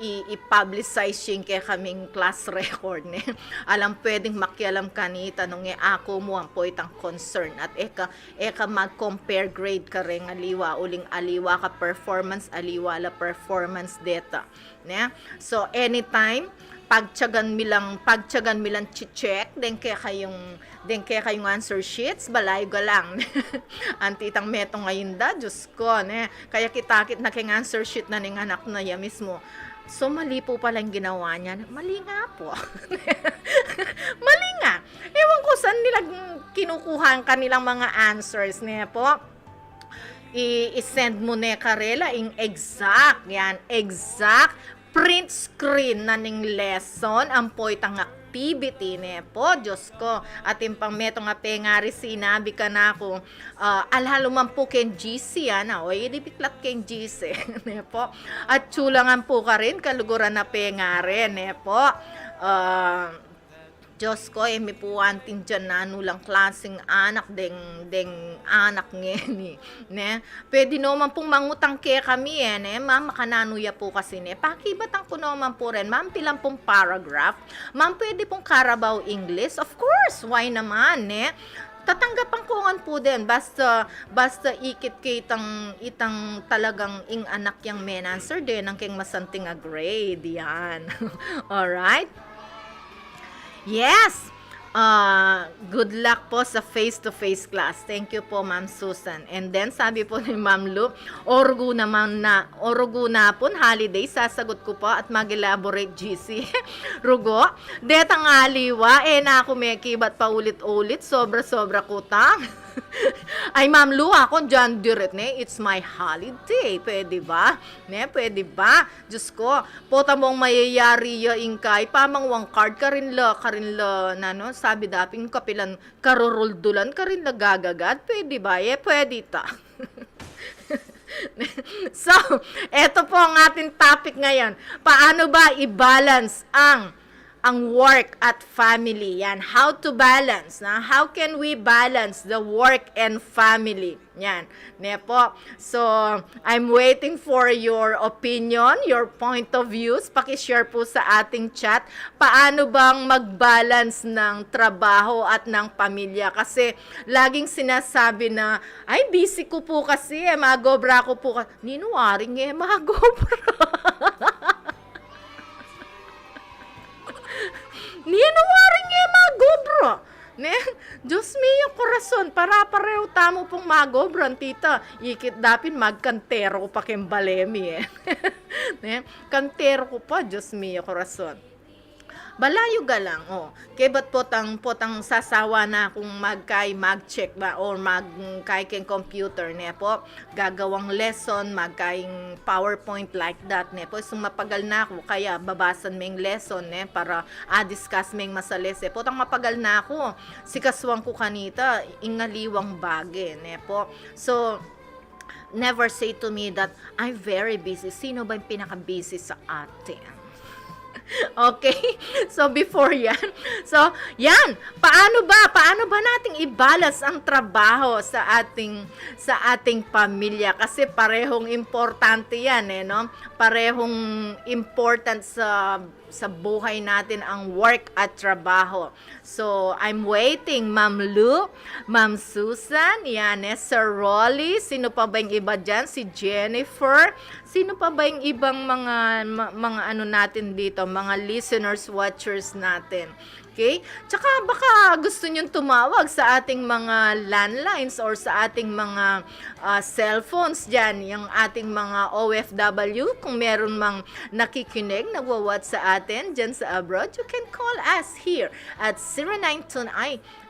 i-publicize yung kaya kaming class record. Ne? Alam pwedeng makialam kanita nung ako mo ang po itang concern at eka mag-compare grade ka rin aliwa uling aliwa ka performance aliwa la performance data. Ne? So anytime pagtyagan milang check den kaya kayong answer sheets balay ga lang. Antitang meto ngayon da Diyos ko ne kaya kitakit na kayong answer sheet na ning anak na ya mismo. So mali po pala yung ginawa niya. Mali nga po. Mali nga. Ewan ko saan nila kinukuha ang kanilang mga answers ne po. I-send mo ne karela in exact print screen na ning lesson ang po itang activity ne po Diyos ko at impang meto nga pengari sinabi ka na ako alhalo man po ken GC o idipiklat ken GC ne po at chulangan po ka rin kaluguran na pengari ne po Diyos ko, may puwantin dyan na lang klaseng anak, deng anak ngeni. Ne? Pwede naman pong mangutang kaya kami, ne? Ma'am, makananuya po kasi, ne? Pakibatang ko naman po rin, ma'am, pilang pong paragraph. Ma'am, pwede pong Carabao English? Of course, why naman, ne? Tatanggapan ko nga po din, basta ikit kay itang talagang ing anak yang men answer din, ang king masanting a grade, yan. Alright? Yes! Good luck po sa face-to-face class. Thank you po, Ma'am Susan. And then, sabi po ni Ma'am Lu, orugo na po, holiday, sasagot ko po at mag-elaborate GC. Rugo, detang aliwa, na ako may kibat pa ulit-ulit, sobra-sobra kutang. Ay, Ma'am Lu, ako dyan direct, ne? It's my holiday. Pwede ba? Ne? Pwede ba? Diyos ko, pota mong mayayari ya ingkay, pamangwang card ka rin la, na, no? Sabi daping kapilan, karuruldulan ka rin la gagagad. Pwede ba? Pwede ta. So, eto po ang ating topic ngayon. Paano ba i-balance ang work at family? Yan, how to balance, na? How can we balance the work and family? Yan, ne po. So, I'm waiting for your opinion, your point of views. Paki-share po sa ating chat. Paano bang mag-balance ng trabaho at ng pamilya? Kasi, laging sinasabi na, ay, busy ko po kasi, magobra ko po. Ninuwaring magobra. Niyanuwaring magobra. Ne? Diyos mio, korason, para pareho tamo pong magobran, tita. Ikit dapin magkantero ko pa kembalemi, Ne? Kantero ko pa, Diyos mio, korason. Balayo ga lang, Kebat potang sasawa na kung mag-check ba or magkay king computer, ne po. Gagawang lesson, magkaying PowerPoint like that, ne po. So mapagal na ako, kaya babasan ming lesson, ne, para discuss ming masalese. Potang mapagal na ako, sikaswang ko kanita, ingaliwang bage, ne po. So, never say to me that I'm very busy. Sino ba yung pinaka-busy sa atin? Okay? So, before yan. So, yan. Paano ba nating i-balance ang trabaho sa ating pamilya? Kasi parehong importante yan, no? Parehong important sa buhay natin ang work at trabaho. So, I'm waiting, Ma'am Lu, Ma'am Susan, yan, Sir Rolly, sino pa ba yung iba dyan? Si Jennifer, sino pa ba yung ibang mga ano natin dito, mga listeners, watchers natin? Okay? Tsaka baka gusto nyong tumawag sa ating mga landlines or sa ating mga cellphones dyan, yung ating mga OFW, kung meron mang nakikinig, nagwawat sa atin dyan sa abroad, you can call us here at 0929.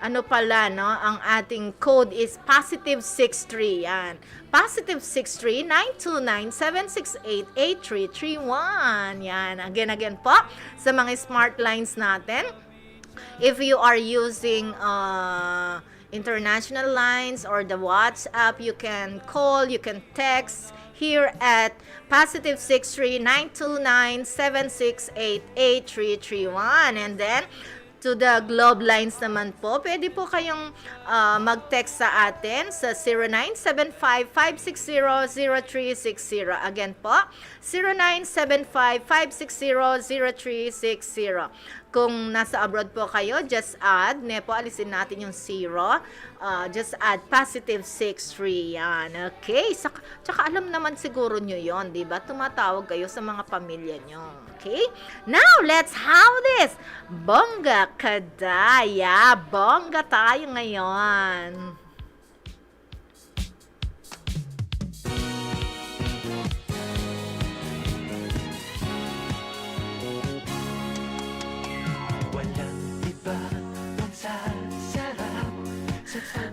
Ano pala, no? Ang ating code is positive 63. Yan. Positive 63 929 768 8331. Yan. Again po, sa mga smart lines natin, if you are using international lines or the WhatsApp, you can call, you can text here at positive 63 929 768 8331. And then, to the Globe lines naman po, pwede po kayong mag-text sa atin sa 0975-560-0360. Again po, 0975-560-0360. Kung nasa abroad po kayo, just add, alisin natin yung 0. Just add positive 63. Yan. Okay. Tsaka alam naman siguro nyo yon, di ba? Tumatawag kayo sa mga pamilya nyo. Okay? Now, let's have this. Bongga kadaya. Bongga tayo ngayon.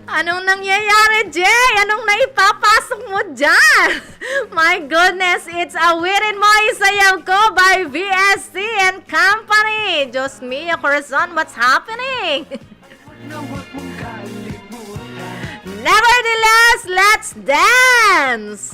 Anong nangyayari, Jay? Anong naipapasok mo dyan? My goodness, it's a Wirin Mo Isayaw Ko by VSC and Company. Diyos mio, corazon, what's happening? Nevertheless, let's dance!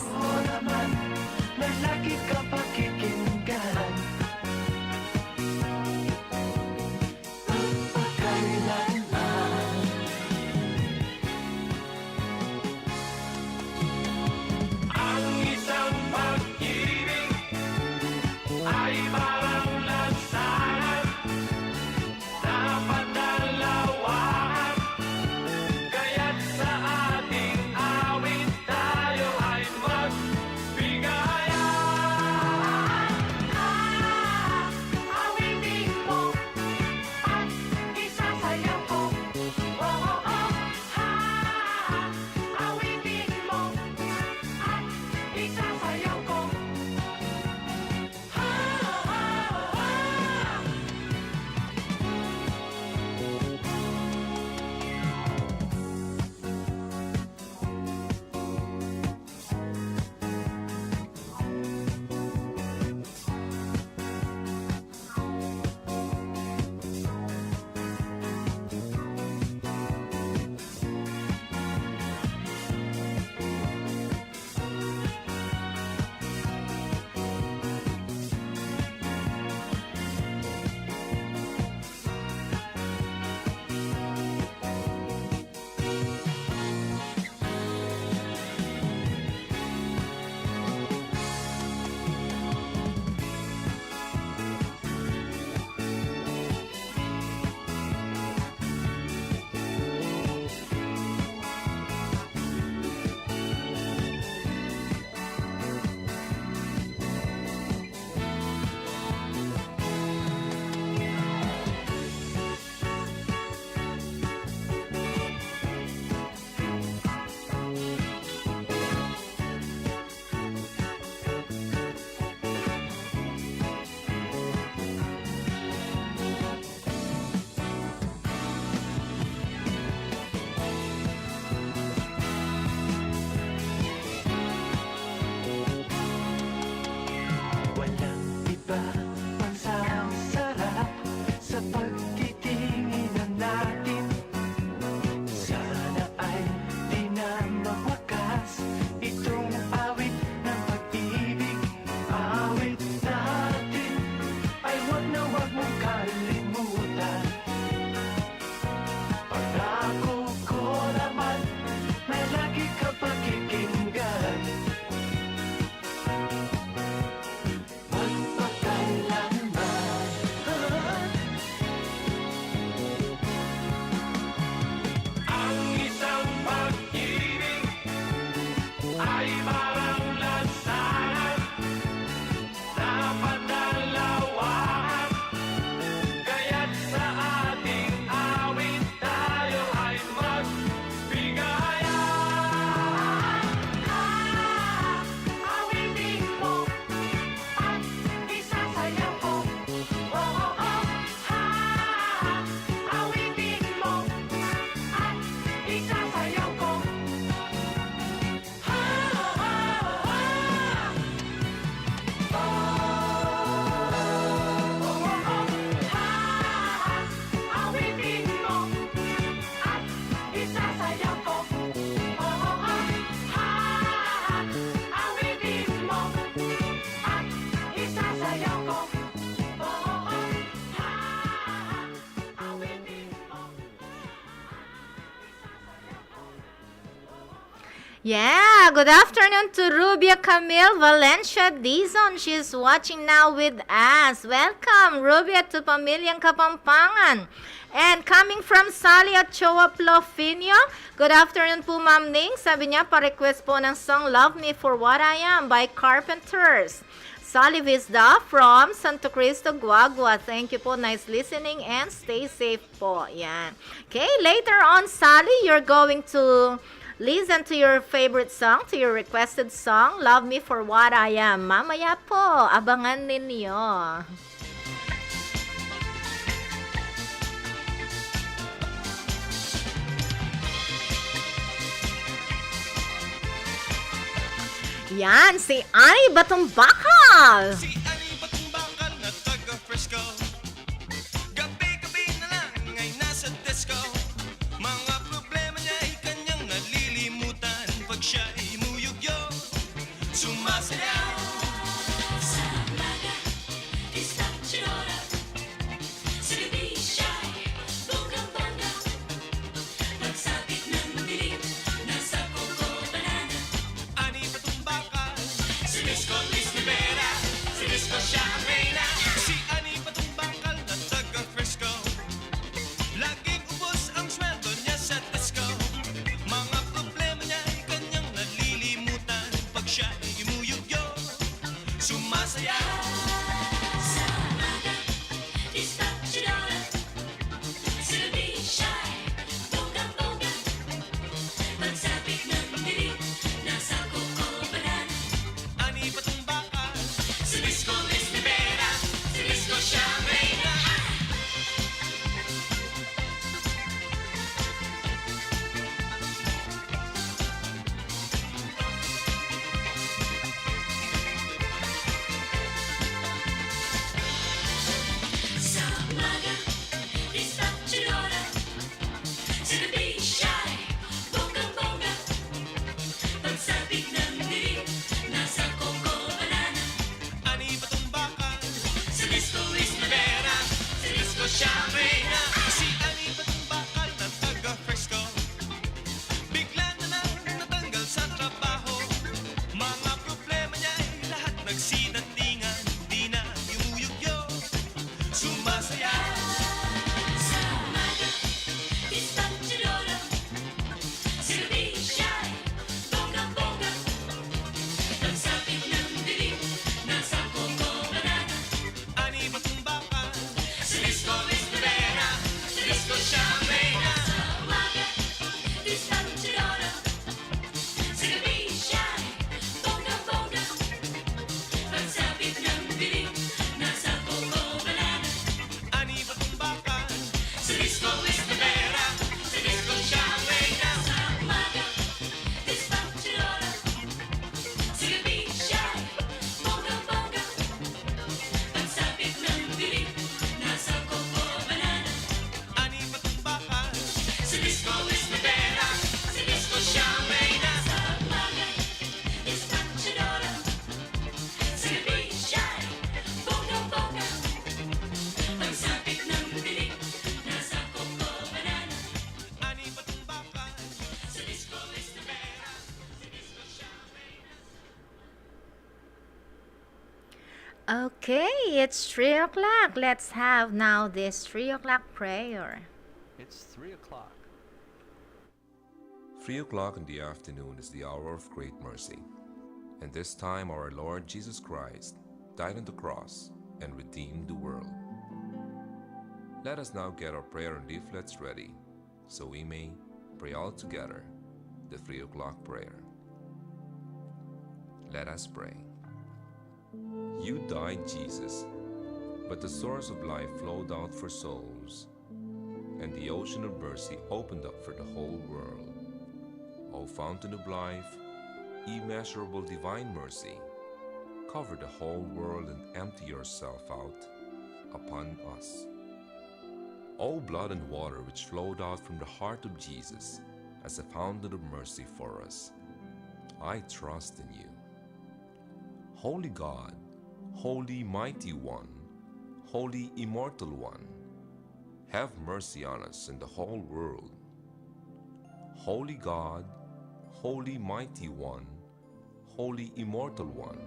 Kaya't sa ating Yeah, good afternoon to Rubia Camille Valencia Dizon. She's watching now with us. Welcome, Rubia, to Pamilyang Kapampangan. And coming from Sally at Choa Plofinio, good afternoon po, Ma'am Ning. Sabi niya, pa-request po ng song Love Me for What I Am by Carpenters. Sally Vizda from Santo Cristo, Guagua. Thank you po. Nice listening and stay safe po. Yan. Okay, later on, Sally, you're going to listen to your favorite song, to your requested song, Love Me for What I Am. Mamaya po, abangan ninyo. Yan, si Ani Batong Bakal. Si Ani Batong Bakal na taga Frisco. Gabi-gabi na lang ay nasa disco. Mga problema niya ay kanyang nalilimutan. Pag siya'y muyugyo, sumasayaw. Ani Batong Bakal, si Disco Liz Rivera, si Disco siya ang reyna. Si Ani Batong Bakal na taga Frisco. Laging ubos ang sweldo niya sa disco. Mga problema niya ay kanyang nalilimutan. Pag siya ay imuyugyo, sumasayaw. Ani Batong Bakal, si Disco Liz Rivera, si Disco siya ang reyna. Ani Batong Bakal, si Disco Liz Rivera, si Disco siya ang reyna. Si Ani Batong Bakal na taga Frisco. Bigla na lang natanggal sa trabaho. Mga problema niya ay lahat nagsinandingan. Di na yumuyugyo, sumasayaw. Ani Batong Bakal, si Disco Liz Rivera, si Disco siya ang reyna. Ani Batong Bakal, si Disco Liz Rivera, si Disco siya ang reyna. Ani Batong Bakal, si Disco Liz Rivera, si Disco siya ang reyna. Ani Batong Bakal, si Disco Liz Rivera, si Disco siya ang reyna. Okay, it's 3 o'clock. Let's have now this 3 o'clock prayer. It's 3 o'clock. 3 o'clock in the afternoon is the hour of great mercy. And this time our Lord Jesus Christ died on the cross and redeemed the world. Let us now get our prayer and leaflets ready, so we may pray all together the 3 o'clock prayer. Let us pray. You died, Jesus, but the source of life flowed out for souls, and the ocean of mercy opened up for the whole world. O fountain of life, immeasurable divine mercy, cover the whole world and empty yourself out upon us. O blood and water which flowed out from the heart of Jesus as a fountain of mercy for us, I trust in you. Holy God, Holy Mighty One, Holy Immortal One, have mercy on us and the whole world. Holy God, Holy Mighty One, Holy Immortal One,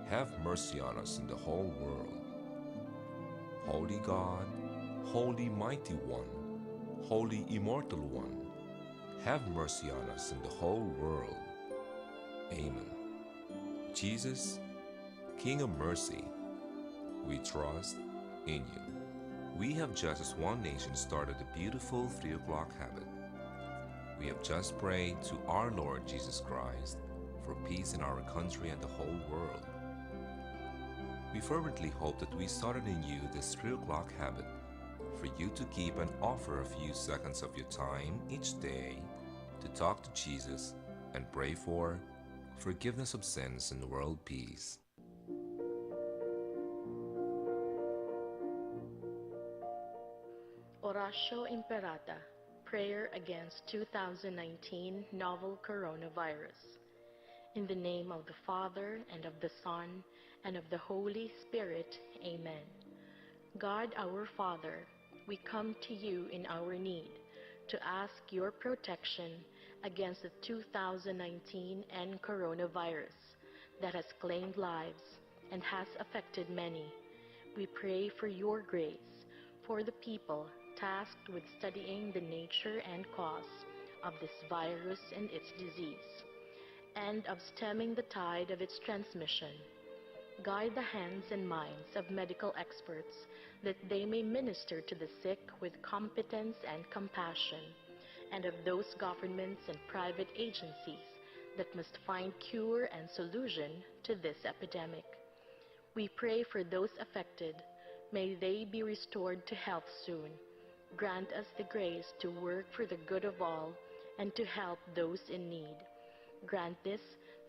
have mercy on us and the whole world. Holy God, Holy Mighty One, Holy Immortal One, have mercy on us and the whole world. Amen. Jesus, King of mercy, we trust in you. We have just as one nation started the beautiful 3 o'clock habit. We have just prayed to our Lord Jesus Christ for peace in our country and the whole world. We fervently hope that we started in you this 3 o'clock habit for you to keep and offer a few seconds of your time each day to talk to Jesus and pray for forgiveness of sins and world peace. Oratio Imperata, Prayer Against 2019 Novel Coronavirus. In the name of the Father, and of the Son, and of the Holy Spirit. Amen. God our Father, we come to you in our need to ask your protection against the 2019 and coronavirus that has claimed lives and has affected many. We pray for your grace for the people tasked with studying the nature and cause of this virus and its disease, and of stemming the tide of its transmission. Guide the hands and minds of medical experts that they may minister to the sick with competence and compassion, and of those governments and private agencies that must find cure and solution to this epidemic. We pray for those affected. May they be restored to health soon. Grant us the grace to work for the good of all and to help those in need. Grant this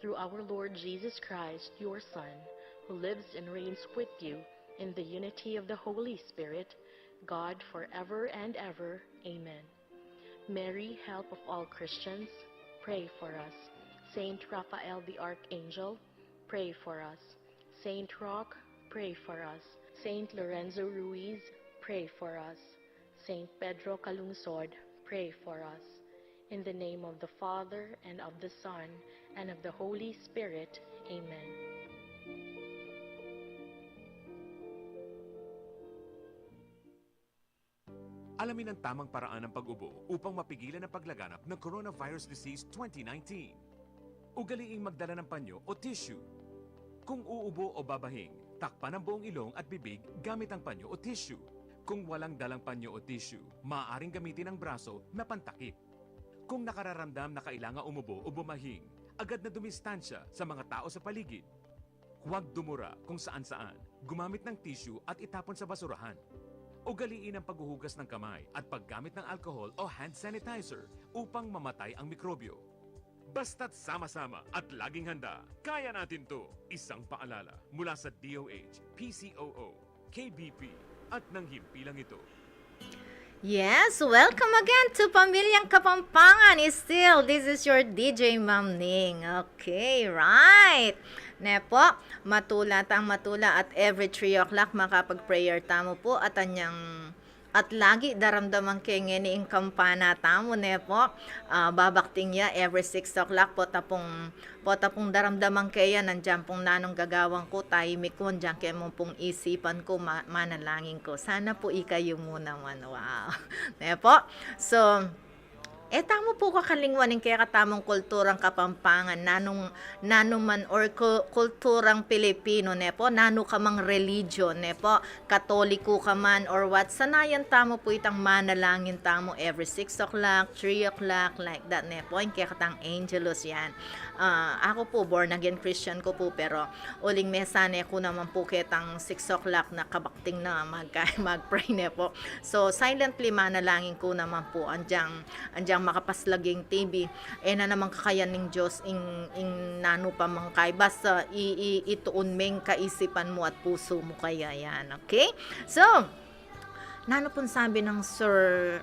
through our Lord Jesus Christ, your Son, who lives and reigns with you in the unity of the Holy Spirit, God forever and ever. Amen. Mary, help of all Christians, pray for us. Saint Raphael the Archangel, pray for us. Saint Roch, pray for us. Saint Lorenzo Ruiz, pray for us. Saint Pedro Calungsod, pray for us. In the name of the Father, and of the Son, and of the Holy Spirit. Amen. Alamin ang tamang paraan ng pag-ubo upang mapigilan ang paglaganap ng Coronavirus Disease 2019. Ugaliing magdala ng panyo o tissue. Kung uubo o babahing, takpan ang buong ilong at bibig gamit ang panyo o tissue. Kung walang dalang panyo o tissue, maaaring gamitin ang braso na pantakip. Kung nakararamdam na kailangan umubo o bumahing, agad na dumistansya sa mga tao sa paligid. Huwag dumura kung saan-saan, gumamit ng tissue at itapon sa basurahan. Ugaliin ang paghuhugas ng kamay at paggamit ng alcohol o hand sanitizer upang mamatay ang mikrobyo. Basta't sama-sama at laging handa, kaya natin to! Isang paalala mula sa DOH, PCOO, KBP at ng himpilang ito. Yes, welcome again to Pamilyang Kapampangan. This is your DJ Ma'am Ning. Okay, right. Nepo, matula at every 3 o'clock makapag-prayer tamo po at anyang at lagi daramdaman kay ngeni ing kampana tamo nepo. Babakting ya every 6 o'clock po tapong daramdaman kaya nandiyan pong nanong gagawang ko tahimik ko nandiyan kaya mo pong isipan ko manalangin ko. Sana po ikayo muna man. Wow. Nepo. So, tamo po kakalingwanin kaya katamong kulturang Kapampangan, nanuman or kulturang Pilipino, nepo, nano kamang religion, nepo, Katoliko ka man or what, sanayan tamo po itang manalangin tamo every 6 o'clock, 3 o'clock, like that, nepo, yung kaya katang Angelus yan. Ako po, born again Christian ko po, pero uling mesane ko naman po kitang 6 o'clock na kabakting na mag-pray, nepo. So, silently manalangin ko naman po, andyang makapaslaging TV na naman kakayan ng Diyos ing nano pa mangkay basta ituon meng kaisipan mo at puso mo kaya yan, okay? So Nano pong sabi ng Sir,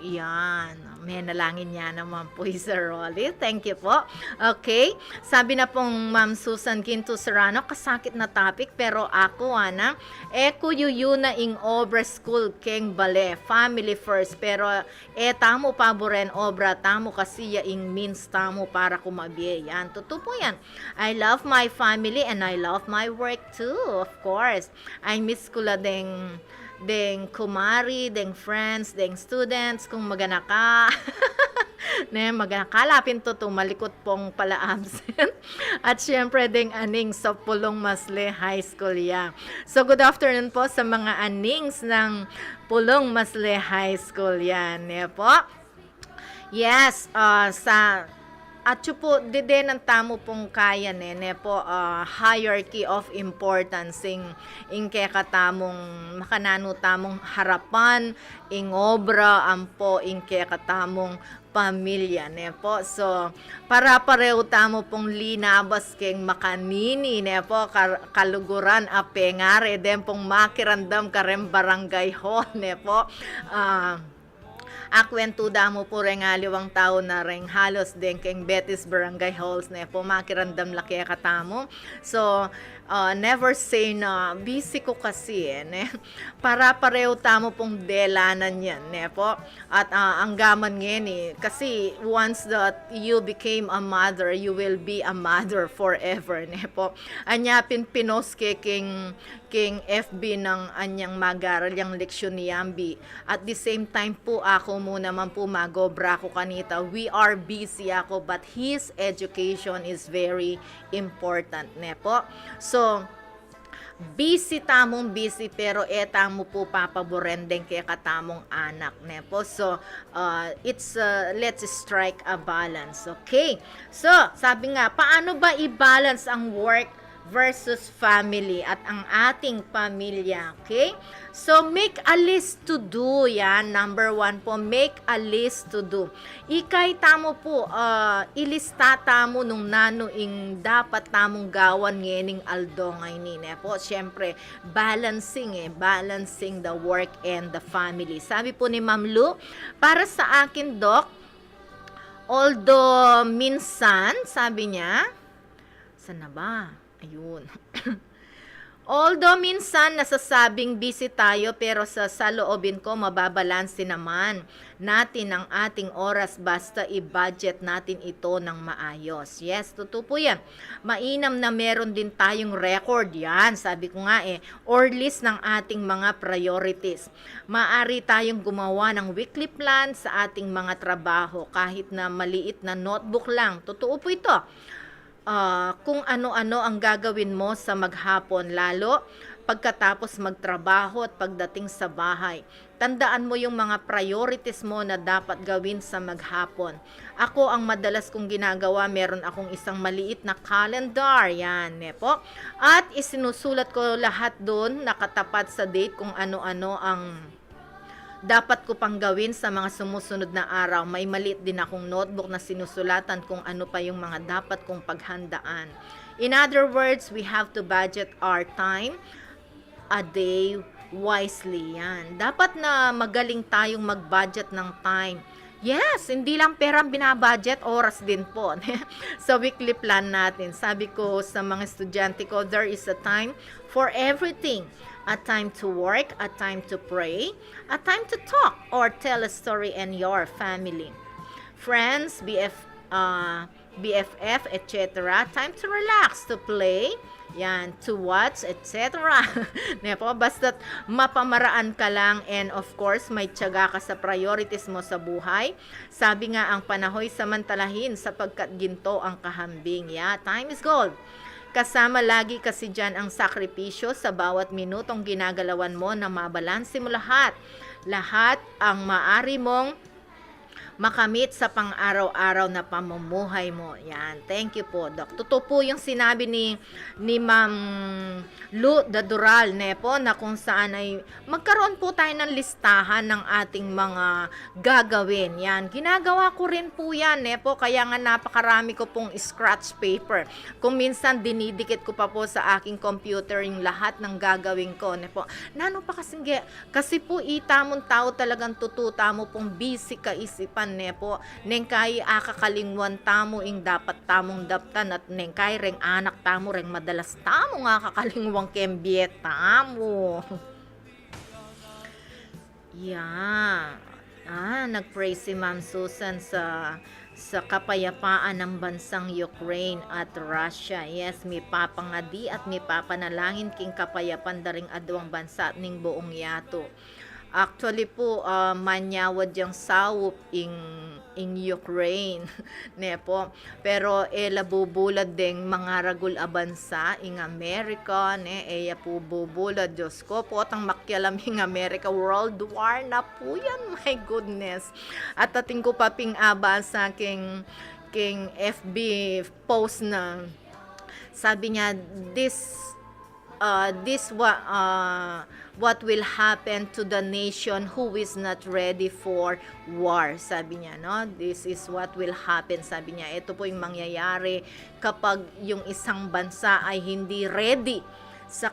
yan. May nalangin niya naman po Sir Rolly. Thank you po. Okay. Sabi na pong Ma'am Susan Quinto Serrano, kasakit na topic, pero ako, eko yuyu na ing obra school keng bale, family first, pero tamo paboren obra, tamo kasi ing means tamo para kumabiye. Yan, totoo po yan. I love my family and I love my work too, of course. I miss ko la deng kumari, deng friends, deng students, kung magana ka. Magana kalapin to malikot pong pala absent. At syempre deng aning sa Pulong Masle High School ya. So good afternoon po sa mga anings ng Pulong Masle High School yan. Po. Yes, at yun po, dide ng tamo pong kaya po, hierarchy of importance ing kekatamong makanano tamong harapan, ing obra, ampo, ing kekatamong pamilya po. So, para pareho tamo pong linabas keng makanini po, kaluguran apengare, den pong makirandam karem barangay hall po. Akwentuda mo po rin aliwang tao na rin halos din keng Betis Barangay Halls na po makirandam laki katamo. So, never say na busy ko kasi para pareho tamo pong delanan yan po. At ang gaman ngayon kasi once that you became a mother, you will be a mother forever po. Anyapin pinos king FB ng anyang magaral yung leksyon ni Yambi. At the same time po ako muna man po magobra ko kanita. We are busy ako but his education is very important po. So, busy tamong busy pero etamo po papaborendeng kaya katamong anak po. So, let's strike a balance. Okay? So, sabi nga, paano ba i-balance ang work versus family at ang ating pamilya, okay? So, make a list to do, yan. Number 1 po, make a list to do. Ikay tamo po, ilista tamo nung nanuing dapat tamong gawan ngening aldongay nine po. Siyempre, balancing the work and the family. Sabi po ni Ma'am Lu, para sa akin, Doc, although minsan, sabi niya, sana ba? Ayun. Although minsan nasasabing busy tayo pero sa saloobin ko mababalanse naman natin ang ating oras basta i-budget natin ito ng maayos. Yes, totoo po yan. Mainam na meron din tayong record yan. Sabi ko nga or list ng ating mga priorities. Maari tayong gumawa ng weekly plan sa ating mga trabaho kahit na maliit na notebook lang. Totoo po ito. Kung ano-ano ang gagawin mo sa maghapon, lalo pagkatapos magtrabaho at pagdating sa bahay. Tandaan mo yung mga priorities mo na dapat gawin sa maghapon. Ako, ang madalas kong ginagawa, meron akong isang maliit na calendar, yan po. At isinusulat ko lahat doon, nakatapat sa date kung ano-ano ang dapat ko pang gawin sa mga sumusunod na araw. May maliit din akong notebook na sinusulatan kung ano pa yung mga dapat kong paghandaan. In other words, we have to budget our time a day wisely. Yan. Dapat na magaling tayong mag-budget ng time. Yes, hindi lang perang binabudget, oras din po. Sa weekly plan natin, sabi ko sa mga estudyante ko, there is a time for everything. A time to work, a time to pray, a time to talk or tell a story in your family. Friends, BFF, etc. Time to relax, to play, yan, to watch, etc. Basta't mapamaraan ka lang and of course, may tiyaga ka sa priorities mo sa buhay. Sabi nga ang panahoy samantalahin sapagkat ginto ang kahambing. Yeah, time is gold. Kasama lagi kasi dyan ang sakripisyo sa bawat minutong ginagalawan mo na mabalanse mo lahat. Lahat ang maari mong makamit sa pang-araw-araw na pamumuhay mo. Yan. Thank you po, Doc. Totoo po yung sinabi ni Ma'am Lu Dadural, po, na kung saan ay magkaroon po tayo ng listahan ng ating mga gagawin. Yan. Ginagawa ko rin po yan, po. Kaya nga napakarami ko pong scratch paper. Kung minsan dinidikit ko pa po sa aking computer yung lahat ng gagawin ko, po. Nano pa kasi po itamon tao talagang tututa mo pong busy kaisipan, po. Neng kay akakalingwan tamo ing dapat tamong daptan at neng kay reng anak tamo reng madalas tamo nga kakalingwang kembiet tamo. Yeah. Nagpray si Ma'am Susan sa kapayapaan ng bansang Ukraine at Russia. Yes, may papangadi at may papanalangin king kapayapan daring adwang bansa ning buong yato. Actually po, manyawad yung sawop in Ukraine. Po. Pero labubulad ding mga ragul abansa ing Amerika. Eya po bubulad. Diyos ko po, atang makyalam ing Amerika. World War na po yan. My goodness. At ating ko paping abasa king FB post na sabi niya, what will happen to the nation who is not ready for war, sabi niya, no? This is what will happen, sabi niya. Ito po yung mangyayari kapag yung isang bansa ay hindi ready sa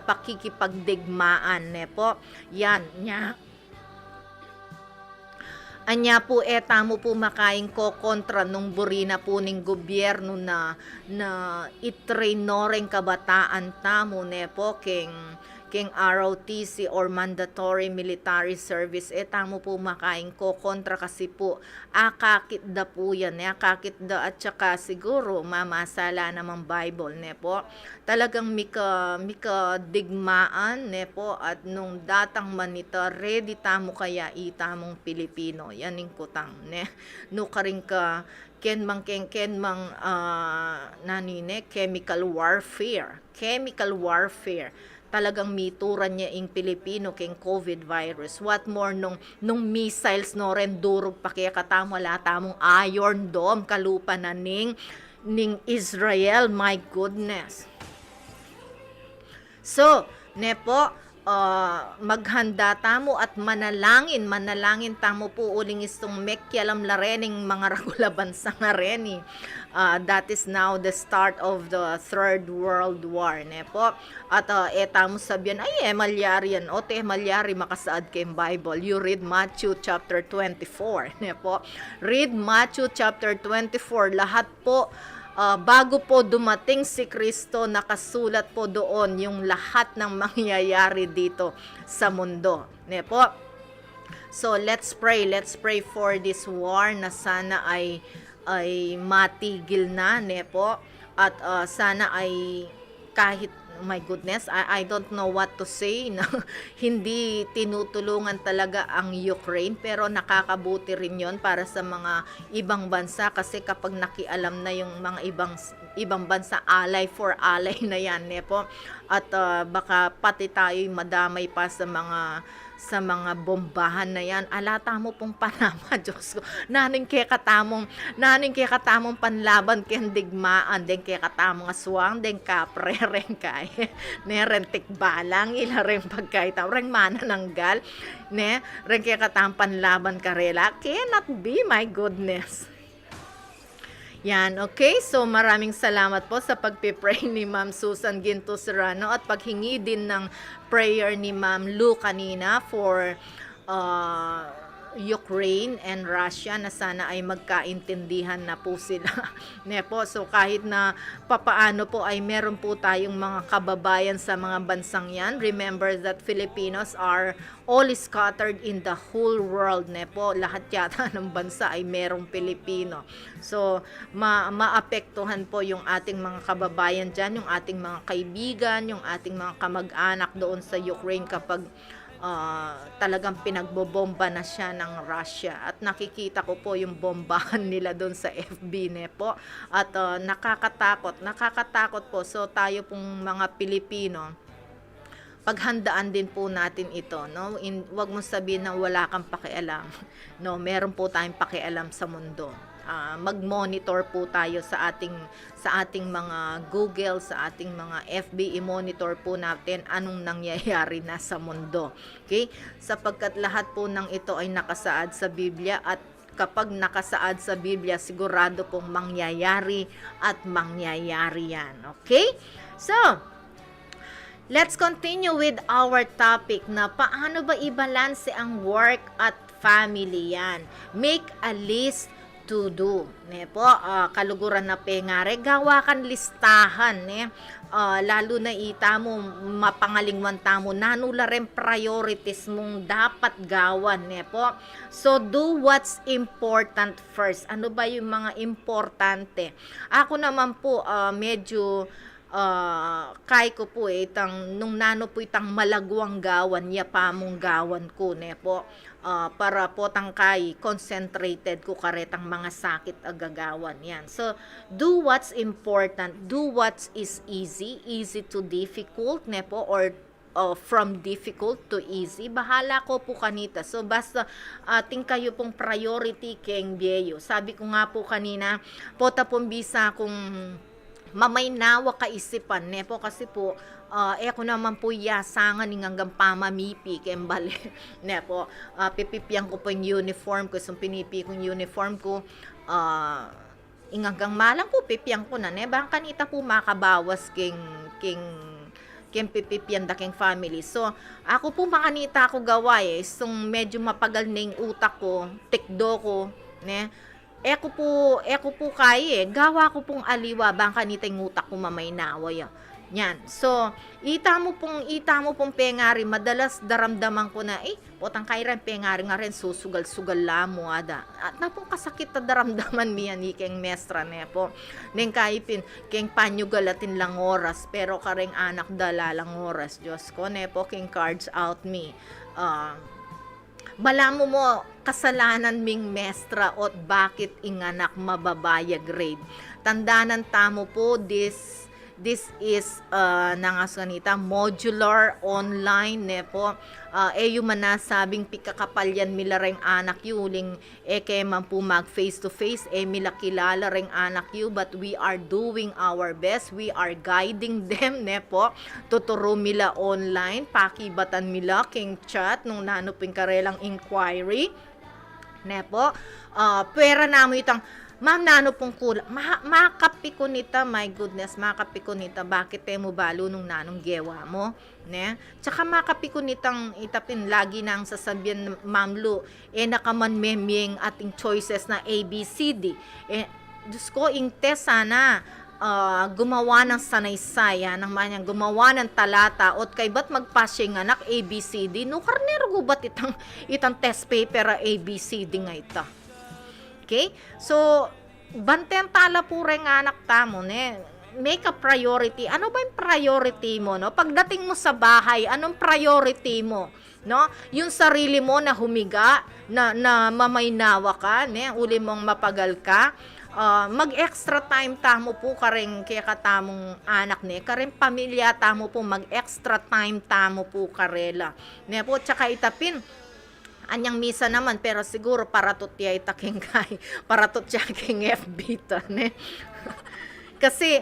pakikipagdigmaan, po. Yan niya. Anya po tamo po makain ko kontra nung burina po ning gobyerno na itrain no ring kabataan tamo, po king ROTC or mandatory military service. Tamo po makain ko kontra kasi po akakit da po yan, akakit da at saka siguro mamasala namang Bible, po. Talagang mika digmaan, po, at nung datang manita ready tamo kaya itamong Pilipino. Yan ing kutang, no karing ka ken mang nanine chemical warfare. Talagang mituran niya ing Pilipino king COVID virus. What more nung missiles no ren durog pa kaya katamo tamong Iron Dome kalupa na ning Israel. My goodness. So, po, maghanda tamo at manalangin tamo po uling istong mekyalam la rening mga ragulaban sa nga reni. That is now the start of the Third World War, po. At tamo sabihan, ay malyari yan, malyari makasaad kay Bible. You read Matthew chapter 24, po. Read Matthew chapter 24, lahat po bago po dumating si Kristo, nakasulat po doon yung lahat ng mangyayari dito sa mundo, po. So let's pray for this war na sana ay matigil na, po, at sana ay kahit, my goodness, I don't know what to say, na hindi tinutulungan talaga ang Ukraine, pero nakakabuti rin yon para sa mga ibang bansa kasi kapag nakialam na yung mga ibang bansa, ally for ally na yan, po, at baka pati tayo'y madamay pa sa mga bombahan na yan. Alata mo pong Panama, Diyos ko. Naning kaya katamong panlaban kaya digmaan, den kaya katamong aswang, den kapre, ren kay, ren tikbalang, ila ren pagkaita, ren manananggal, ren kaya katamong panlaban karela, cannot be, my goodness. Yan, okay? So, maraming salamat po sa pagpipray ni Ma'am Susan Ginto Serrano at paghingi din ng prayer ni Ma'am Lu kanina for Ukraine and Russia na sana ay magkaintindihan na po sila. Po, so kahit na papaano po ay meron po tayong mga kababayan sa mga bansang yan. Remember that Filipinos are all scattered in the whole world, po. Lahat yata ng bansa ay merong Pilipino. So maapektuhan po yung ating mga kababayan dyan, yung ating mga kaibigan, yung ating mga kamag-anak doon sa Ukraine kapag talagang pinagbobomba na siya ng Russia. At nakikita ko po yung bombahan nila doon sa FB, po. At nakakatakot po. So tayo pong mga Pilipino, paghandaan din po natin ito, no? Wag mo sabihin na wala kang pakialam. No, meron po tayong pakialam sa mundo. Mag-monitor po tayo sa ating mga Google, sa ating mga FB, i-monitor po natin anong nangyayari na sa mundo. Okay? Sapagkat lahat po ng ito ay nakasaad sa Biblia, at kapag nakasaad sa Biblia, sigurado pong mangyayari at mangyayari yan. Okay? So, let's continue with our topic na paano ba i-balance ang work at family yan. Make a list to do. Ne po, kaluguran na pengare, gawa kan listahan, ne? Lalo na ita mo, mapangalingwan tamo, nanula rin priorities mong dapat gawan, ne po. So, do what's important first. Ano ba yung mga importante? Ako naman po, medyo kay ko po nung nano po itang malagwang gawan, yapa mong gawan ko, ne po. Para po tangkay concentrated ko karetang mga sakit agagawan yan. So, do what's important, do what is easy to difficult, ne po, or from difficult to easy. Bahala ko po kanita. So, basta ating kayo pong priority keng biyeyo. Sabi ko nga po kanina, pota pong bisa kung mamaynawa kaisipan, ne po, kasi po, ako naman po yasangan ng hanggang pamamipi kembali, ne po, pipipiyang ko po yung uniform ko, so pinipi kong uniform ko, hanggang malang po pipiyang ko na, ne, bang kanita po makabawas king pipipyan da king family. So, ako po makanita ko gawa so medyo mapagal na yung utak ko, tikdo ko, ne, Eko po kaya gawa ko pong aliwa bang kanita yung utak ko mamaynawa yan. So, ita mo pong pengari, madalas daramdaman ko na, potang kairan pengari nga rin, susugal-sugal lamo ada. At na pong kasakit na daramdaman miyan ni keng mestra ne po. Neng kaipin, keng panyugalatin lang oras, pero kareng anak dala lang oras. Diyos ko ne po, keng cards out me. Balamo mo kasalanan ming mestra ot bakit inganak mababaya grade. Tandanan tamo po, this is nangasanita modular online ne po. Yung manasabing pikakapalyan mila reng anak yuling kaya man po mag face to face mila kilala reng anak yu, but we are doing our best, we are guiding them ne po, tuturo mila online, pakibatan mila king chat nung nanuping karelang inquiry ne po. Pwera namo itang ma'am, nano pong kulang. Makapi ko nita, my goodness, makapi ko nita, bakit mo balo nung nanong gewa mo? Ne? Tsaka makapi ko nitang itapin, lagi nang sasabihan, Ma'am Lu, nakaman memyeng ating choices na A, B, C, D. Diyos ko, ingte sana, gumawa ng sanaysaya, ng manyang gumawa ng talata, ot kay ba't magpasyeng anak, A, B, C, D, no karnero gubat itang test paper, A, B, C, D nga ita. Okay? So, banten tala po rin anak tamo, ne? Make a priority. Ano ba yung priority mo, no? Pagdating mo sa bahay, anong priority mo? No? Yung sarili mo na humiga, na mamaynawa ka, ne? Uli mong mapagal ka. Mag-extra time tamo po karing kaya katamong anak ne, karing pamilya tamo po, mag-extra time tamo po karela. Ne po, tsaka itapin, anyang misa naman, pero siguro para tutya itaking kay, para tutya king FB ta, ne? Kasi,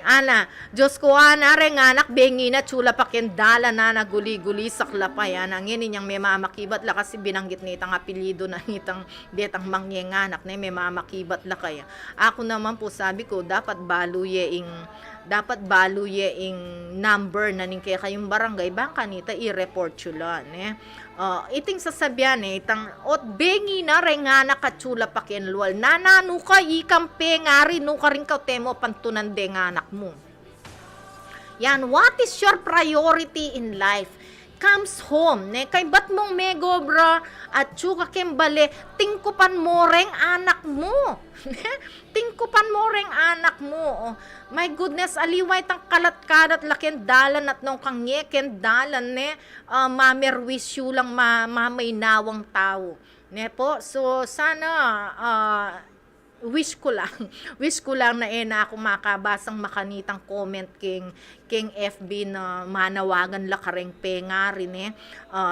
Diyos ko, ren anak, bengi na, chula pa kendala na, naguli-guli sa klapay, ang inyang may mamakibat la, kasi binanggit nitang apelido na nitang detang mangyenganak, ne, may mamakibat la kaya. Ako naman po, sabi ko, dapat baluye ing number na ning kaya kayong barangay, baka nita i-report chula, ne? Iting sasabihan itang ot bengi na rengana katsula pakienlual nananu ka ikang pengari no ka rin ka temo pantunan de anak mo. Yan, what is your priority in life? Comes home, ne? Kay bat mong megobra at tsuka kembale, tingkupan mo reng anak mo. Tingkupan mo reng anak mo. Oh, my goodness, aliway tang kalat-kalat laken dalan at nung kangye ken dalan, ne? Mamerwis yu lang mamay nawang tao. Ne po? So, sana wish ko lang na na ako makabasang makanitang comment king FB na manawagan la kareng penga rin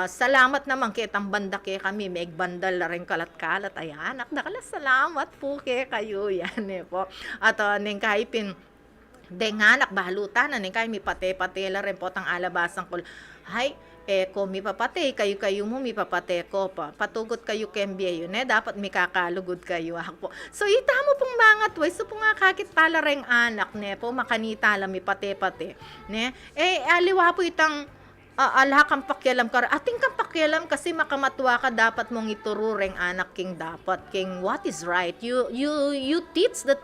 salamat naman kitang banda ke kami may bandal la rin kalat-kalat ayan nakdakala salamat po ke kayo yan po at ning kaipin denganak bahalutan na ning kay mi pate-pate la rin po tang alabasang kul hay ko mi papate, kayo mo mi papate ko pa. Patugot kayo kembye yun dapat mi kakalugod kayo ako. So itamo pong mga tuway, so po nga kakit pala reng anak po, makanita lang mi pate-pate. Aliwa po itang alhakang pakialam ka, ating kang pakialam kasi makamatwa ka dapat mong ituro reng anak king dapat king what is right. You teach the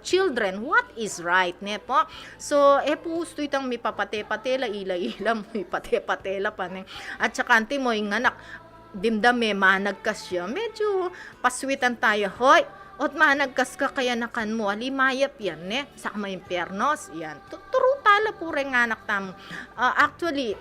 children what is right po. So po gusto itang mi papate-patela ila mi pate-patela pa at saka anti mo yung anak dimdame managkas siya medyo paswitan tayo hoy ot managkas ka kaya nakan mo alimayap yan sa may pernos yan turo tala po rin anak tam actually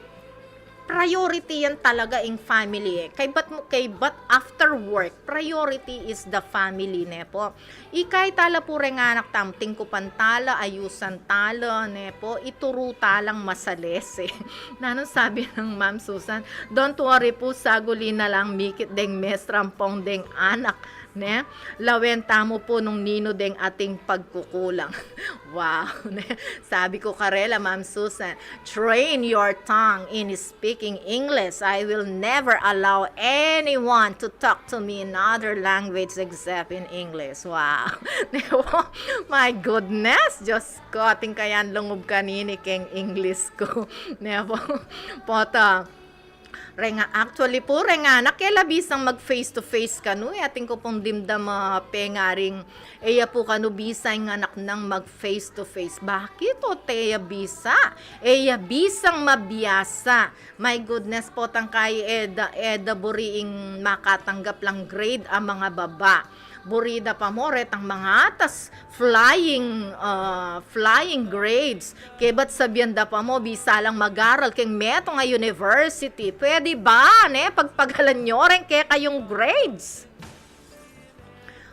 priority yan talaga in family kay but after work priority is the family po ikay tala po rin anak tam tingkupan tala ayusan tala po ituro talang masales nanong sabi ng Ma'am Susan don't worry po saguli na lang mikit deng mestrampong deng anak lawenta mo po nung nino deng ating pagkukulang. Wow. Sabi ko karela, Ma'am Susan, train your tongue in speaking English. I will never allow anyone to talk to me in other language except in English. Wow. My goodness. Diyos ko, ating kayan lungob kanini keng English ko. Pota. Renga actually po nakela bisang mag face to face kanu ating ko pong dimdam pengaring eya po kanu bisang anak nang mag face to face bakit o teya bisa eya bisang mabiyasa my goodness po tangkay eda buriing makatanggap lang grade ang mga baba burida pa mo ang mga atas flying grades kay ba't sabihan da pa mo bisa lang mag-aral kay meto nga university pwede ba pagpagalan nyo rin kay kayong grades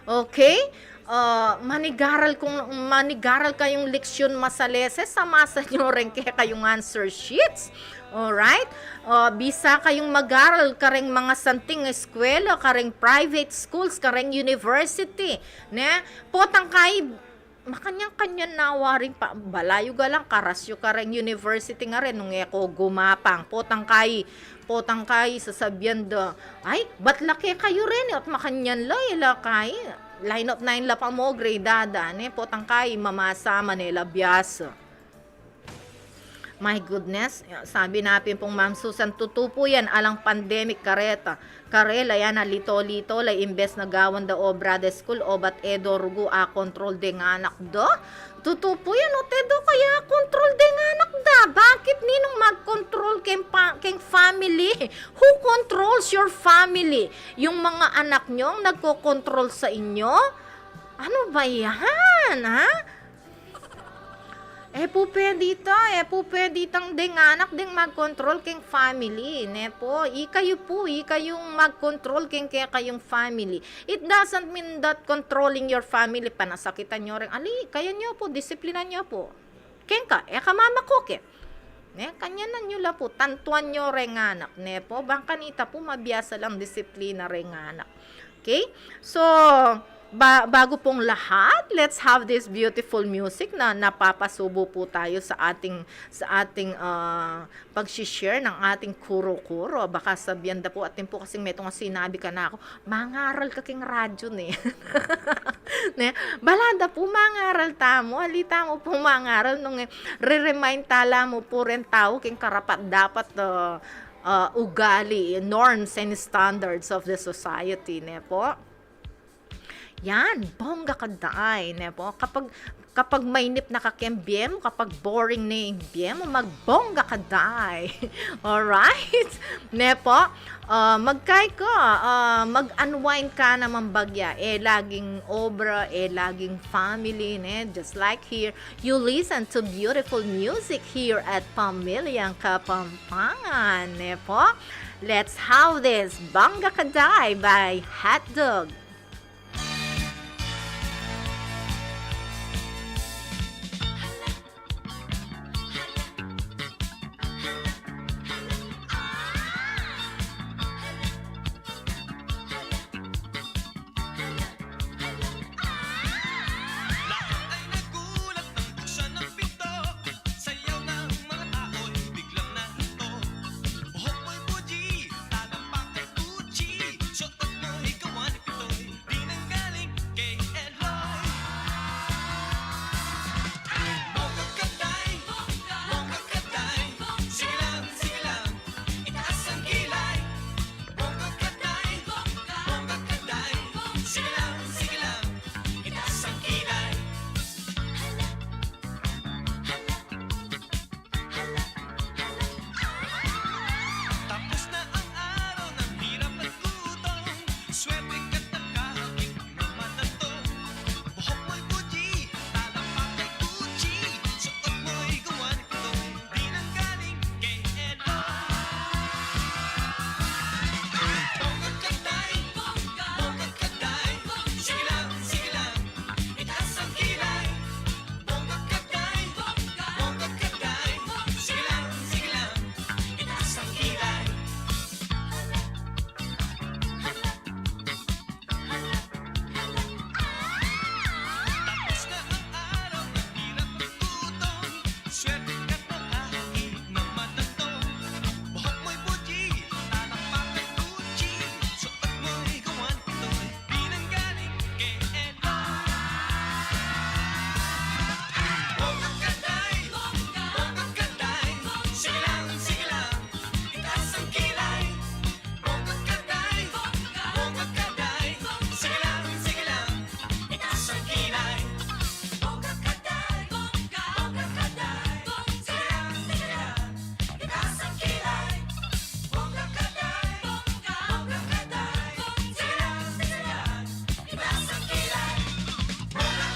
okay manigaral kayong leksyon masaleses samasa nyo rin kay kayong answer sheets. Alright? Bisa kayong mag-aral kareng mga santing eskwela, kareng private schools, kareng university. Potang kay makanyang-kanyan nawaring pa balayo ga lang karasyo kareng university nga rin nung eko gumapang potang kay sasabihan da ay ba't laki kayo rin at makanyan la kay line up 9 la pa mo grade dada potang kay mamasama nila biyasa. My goodness, sabi natin pong Ma'am Susan, tutupo yan alang pandemic karela yan na lito-lito la imbes na gawan da obra de school o bat edo rugo control de nga anak do tutupo yan o tedo kaya control de nga anak da bakit ninong mag-control keng family who controls your family yung mga anak nyo nagko-control sa inyo ano ba yan po pwede itang ding anak ding mag-control keng family, ikayong mag-control keng kayong family. It doesn't mean that controlling your family, panasakitan nyo rin, kaya nyo po, disiplina nyo po. Keng ka, kamama ko ke. Kanya na nyo la po, tantuan nyo rin anak, bangkanita po, mabiyasa lang disiplina rin anak. Okay? So, bago pong lahat, let's have this beautiful music na napapasubo po tayo sa ating pag-share ng ating kuro-kuro. Baka sabihan da po atin po kasing meto nga sinabi ka na ako, mangaral ka king radyo balada po mangaral tamo, halita mo po mangaral nung re-remind tala mo po rin tao king karapat dapat ugali, norms and standards of the society po. Yan, bongga ka daay, po. Kapag mainip na kakembye mo, kapag boring na yung bye mo, magbongga ka daay. Alright? Po, mag-unwind ka naman bagya. Laging obra, laging family, just like here, you listen to beautiful music here at Pamilyang Kapampangan, po. Let's have this, Bongga ka daay by Hotdog. Swerte ka't makahigit ng matato. Buhok mo'y puji, tatak bakit Gucci. Suot mo'y gawan ito'y pinanggaling kay Ella. Bonggang kaday, sige lang, itaas ang kilay. Bonggang kaday, sige lang, itaas ang kilay. Bonggang kaday, sige lang, itaas ang kilay. Bonggang kaday, sige lang, itaas ang kilay. Bonggang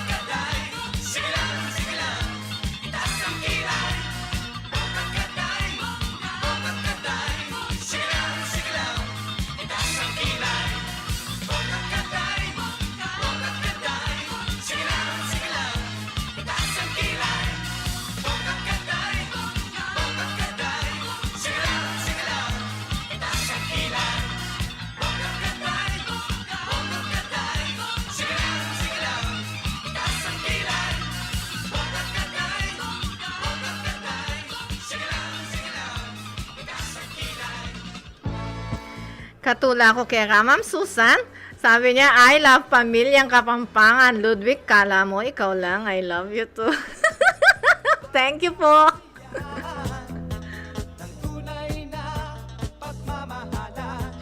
kaday, sige lang, itaas ang kilay. Bonggang kaday, sige lang, itaas ang kilay. Bonggang kaday, sige lang, itaas ang kilay. Bonggang kaday, sige lang, itaas ang kilay. Bonggang kaday, sige lang, itaas ang kilay. Bonggang kaday, sige lang, itaas ang kilay. Katula ko kay Ma'am Susan. Sabi niya, I love Pamilyang Kapampangan. Ludwig, kala mo, ikaw lang. I love you too. Thank you po. Ng tunay na pagmamahalan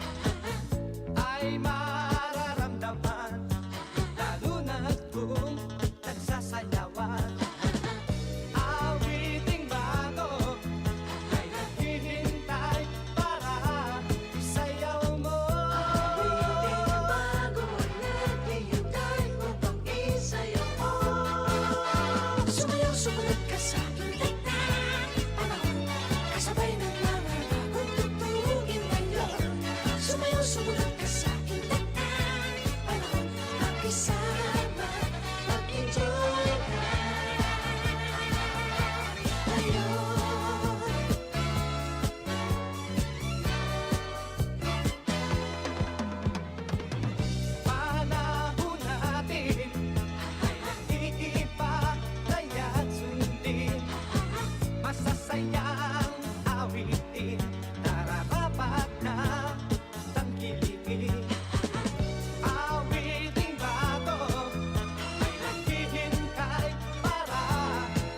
ay mararamdaman, lalo na't kung nagsasayawan. Awiting bago ay naghihintay para isayaw mo. Awiting bago ay naghihintay upang isayaw mo. Sumayaw, sumunod ka sa aking dagdag. Panahon, kasabay ng mga bagong tugtugin ngayon. Sumayaw, sumunod ka sa aking dagdag. Panahon, makisama, mag-enjoy ka. Ngayon. Panahon natin ay nag-iiba, kaya't sundin. Masasayang awitin, nararapat na tangkilikin. Awiting bago ay naghihintay para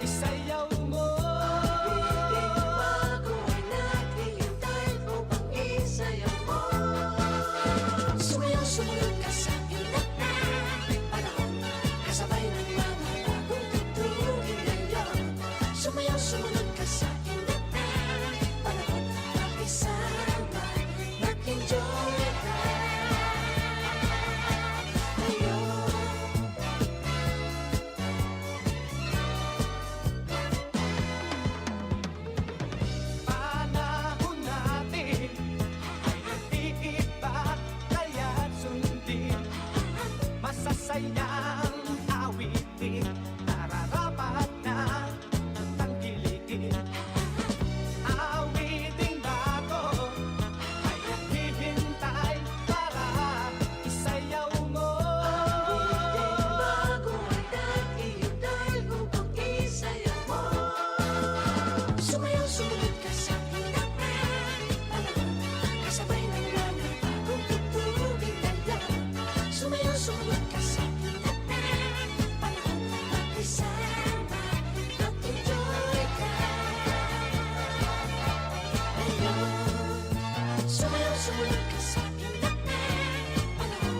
isayaw mo. Awiting bago ay naghihintay upang isayaw mo. Sumayaw, sumunod ka sa aking dagdag. Panahon, kasabay ng mga bagong tugtugin ngayon. Sumayaw, sumunod ka sa aking dagdag. Panahon, makisama, mag-enjoy ka. Ngayon. Panahon natin ay nag-iiba, kaya't sundin. Masasayang awitin, nararapat na tangkilikin. Awiting bago ay naghihintay para isayaw mo. Awiting bago ay naghihintay upang isayaw mo. Sumayaw, sumunod ka sa aking dagdag. Panahon, kasabay ng mga bagong tugtugin ngayon. Sumayaw, sumunod ka sa aking dagdag. Panahon, makisama, mag-enjoy ka. Ngayon. Sumayaw, sumunod ka sa aking dagdag. Panahon,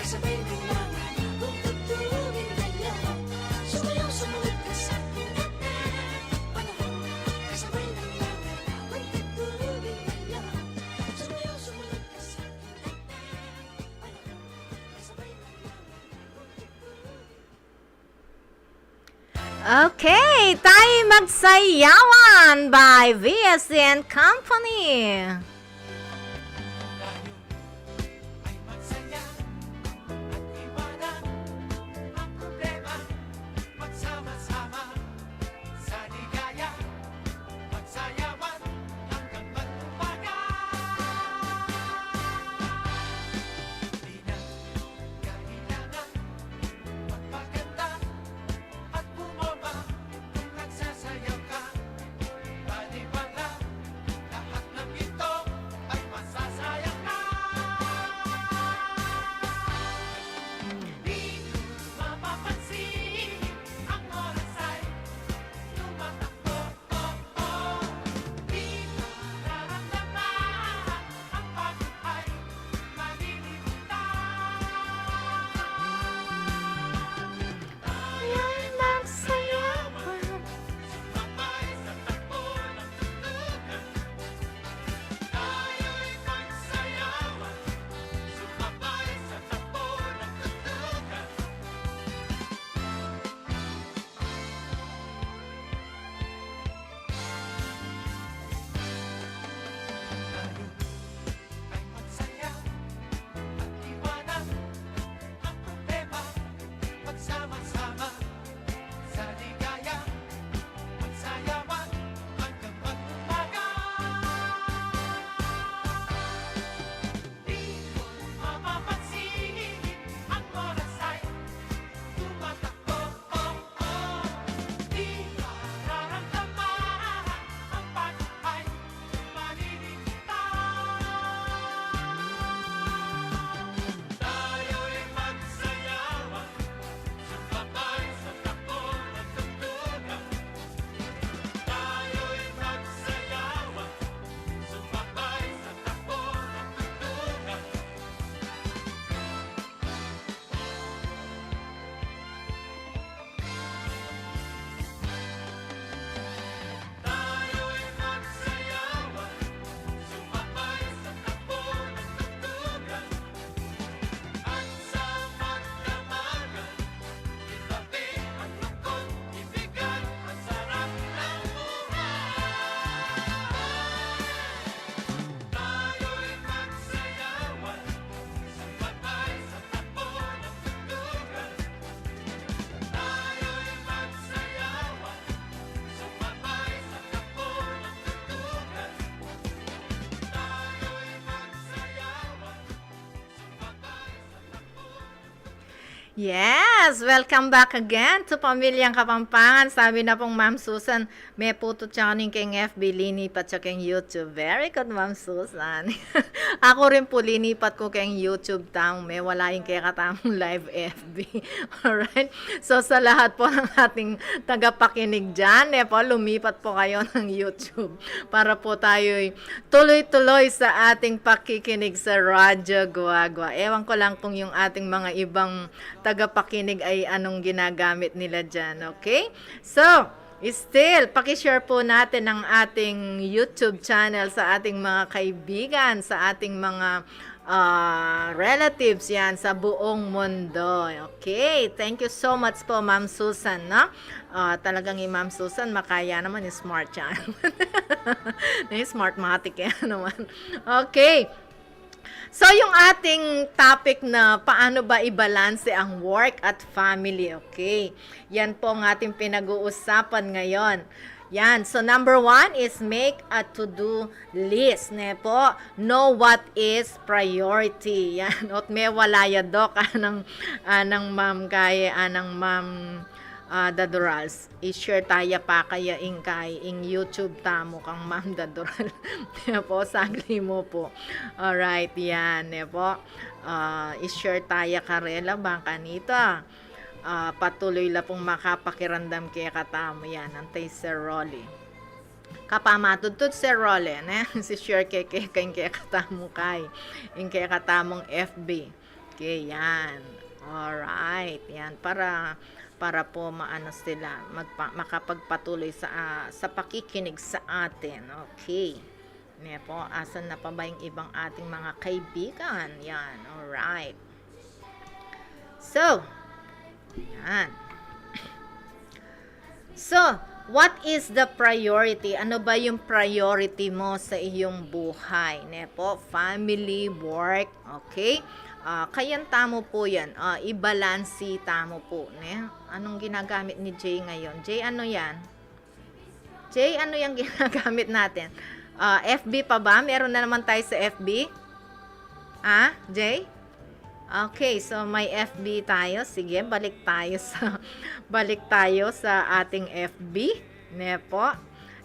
kasabay ng mga bagong tugtugin ngayon. Sumayaw, sumunod ka sa aking dagdag. Panahon, kasabay ng mga bagong tugtugin ngayon. Sumayaw, sumunod ka sa aking dagdag. Panahon, kasabay ng mga bagong tugtugin. Okay, tayo magsayawan by VSC and Company. Ay magsaya at iwanan ang problema. Magsama-sama sa ligaya. Magsayawan hanggang magtumpaga. Di na kailangan magpaganda at bumaba. Yes! Welcome back again to Pamilyang Kapampangan. Sabi na pong Ma'am Susan, may puto tsaka ning keng FB, linipat siya keng YouTube. Very good, Ma'am Susan. Ako rin po, linipat ko keng YouTube tang may wala yung kaya katamong live FB. Alright? So, sa lahat po ng ating tagapakinig dyan, po, lumipat po kayo ng YouTube para po tayo'y tuloy-tuloy sa ating pakikinig sa Radyo Guagua. Ewan ko lang kung yung ating mga ibang tagapakinig ay anong ginagamit nila dyan, okay? So, still, pakishare po natin ang ating YouTube channel sa ating mga kaibigan, sa ating mga relatives yan sa buong mundo. Okay, thank you so much po, Ma'am Susan, no? Talagang Ma'am Susan, makaya naman, smart yan. Smartmatic yan naman. Okay. So, yung ating topic na paano ba i-balance ang work at family, okay? Yan po ang ating pinag-uusapan ngayon. Yan. So, number 1 is make a to-do list. Ne po, know what is priority. Yan. Ot may walaya dok, anang ma'am kaya, anang ma'am Dadurals. I-share tayo pa kaya ing YouTube tamo kang Ma'am Dadural. Po, sagli mo po. Alright, yan. Po, i-share tayo karela bang kanita. Patuloy la pong makapakirandam kaya katamo yan. Antay Sir Rolly. Kapamatudtod Sir Rolly. Si share kaya katamo kay. Ing kaya katamong FB. Okay, yan. Alright, yan. Para po maano sila makapagpatuloy sa pakikinig sa atin. Okay. Ne po, asan na pa ba yung ibang ating mga kaibigan? Yan. Alright. So, yan. So, what is the priority? Ano ba yung priority mo sa iyong buhay? Ne po, family, work, okay? Kayan tamo po yan. I-balansi tamo po. Ne? Anong ginagamit ni Jay ngayon? Jay, ano yan? Jay, ano yung ginagamit natin? FB pa ba? Meron na naman tayo sa FB? Jay? Okay, so may FB tayo. Sige, balik tayo sa ating FB. Ne po.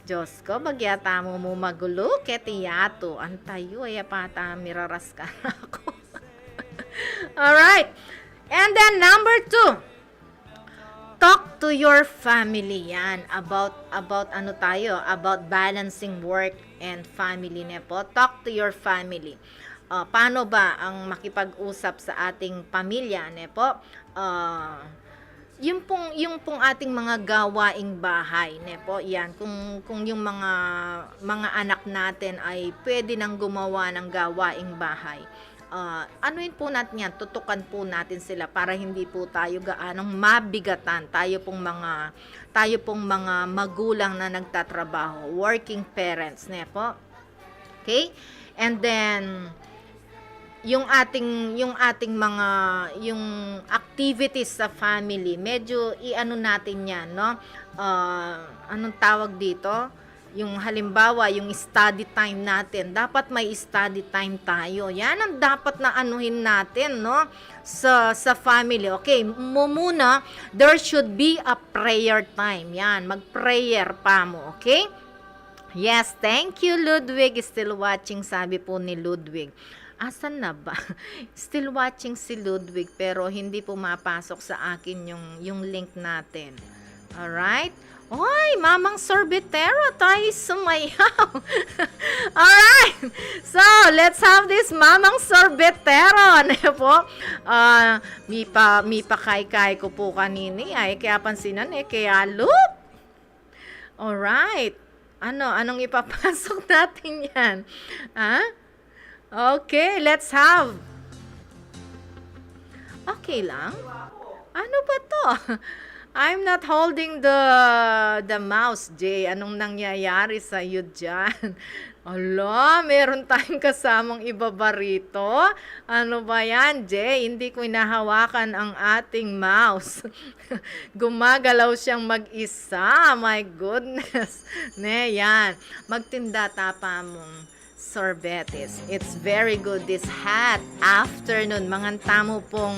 Diyos ko, bagyata mo magulo. Ketiyato. Antayo, ay pata miraras ka na ako. Alright. And then number 2. Talk to your family. Yan. About ano tayo? About balancing work and family. Ne po. Talk to your family. Paano ba ang makipag-usap sa ating pamilya? Ne po. Yung pong ating mga gawaing bahay. Ne po. Yan. Kung yung mga anak natin ay pwede nang gumawa ng gawaing bahay. Anuin po natin yan, tutukan po natin sila para hindi po tayo gaanong mabigatan. Tayo pong mga magulang na nagtatrabaho, working parents, ne po. Okay? And then yung ating mga yung activities sa family, medyo iano natin yan, no? Anong tawag dito? Yung halimbawa, yung study time natin, dapat may study time tayo. Yan ang dapat na anuhin natin, no? Sa family. Okay, muna, there should be a prayer time. Yan, mag-prayer pa mo, okay? Yes, thank you, Ludwig. Still watching, sabi po ni Ludwig. Asan na ba? Still watching si Ludwig, pero hindi pumapasok sa akin yung link natin. Alright? Oy, Mamang Sorbetero, tayo sumayaw. Alright. So, let's have this Mamang Sorbetero. Ano po? Mi pa kay ko po kanini. Ay, kaya pansinan kaya loop. Alright. Anong ipapasok natin yan? Okay, let's have. Okay lang. Ano ba to? I'm not holding the mouse, Jay. Anong nangyayari sa iyo dyan? Ala, meron tayong kasamang iba ba rito? Ano ba yan, Jay? Hindi ko inahawakan ang ating mouse. Gumagalaw siyang mag-isa. My goodness. Ne, yan. Magtinda tapa mong sorbetes. It's very good this hot afternoon. Mga tamo pong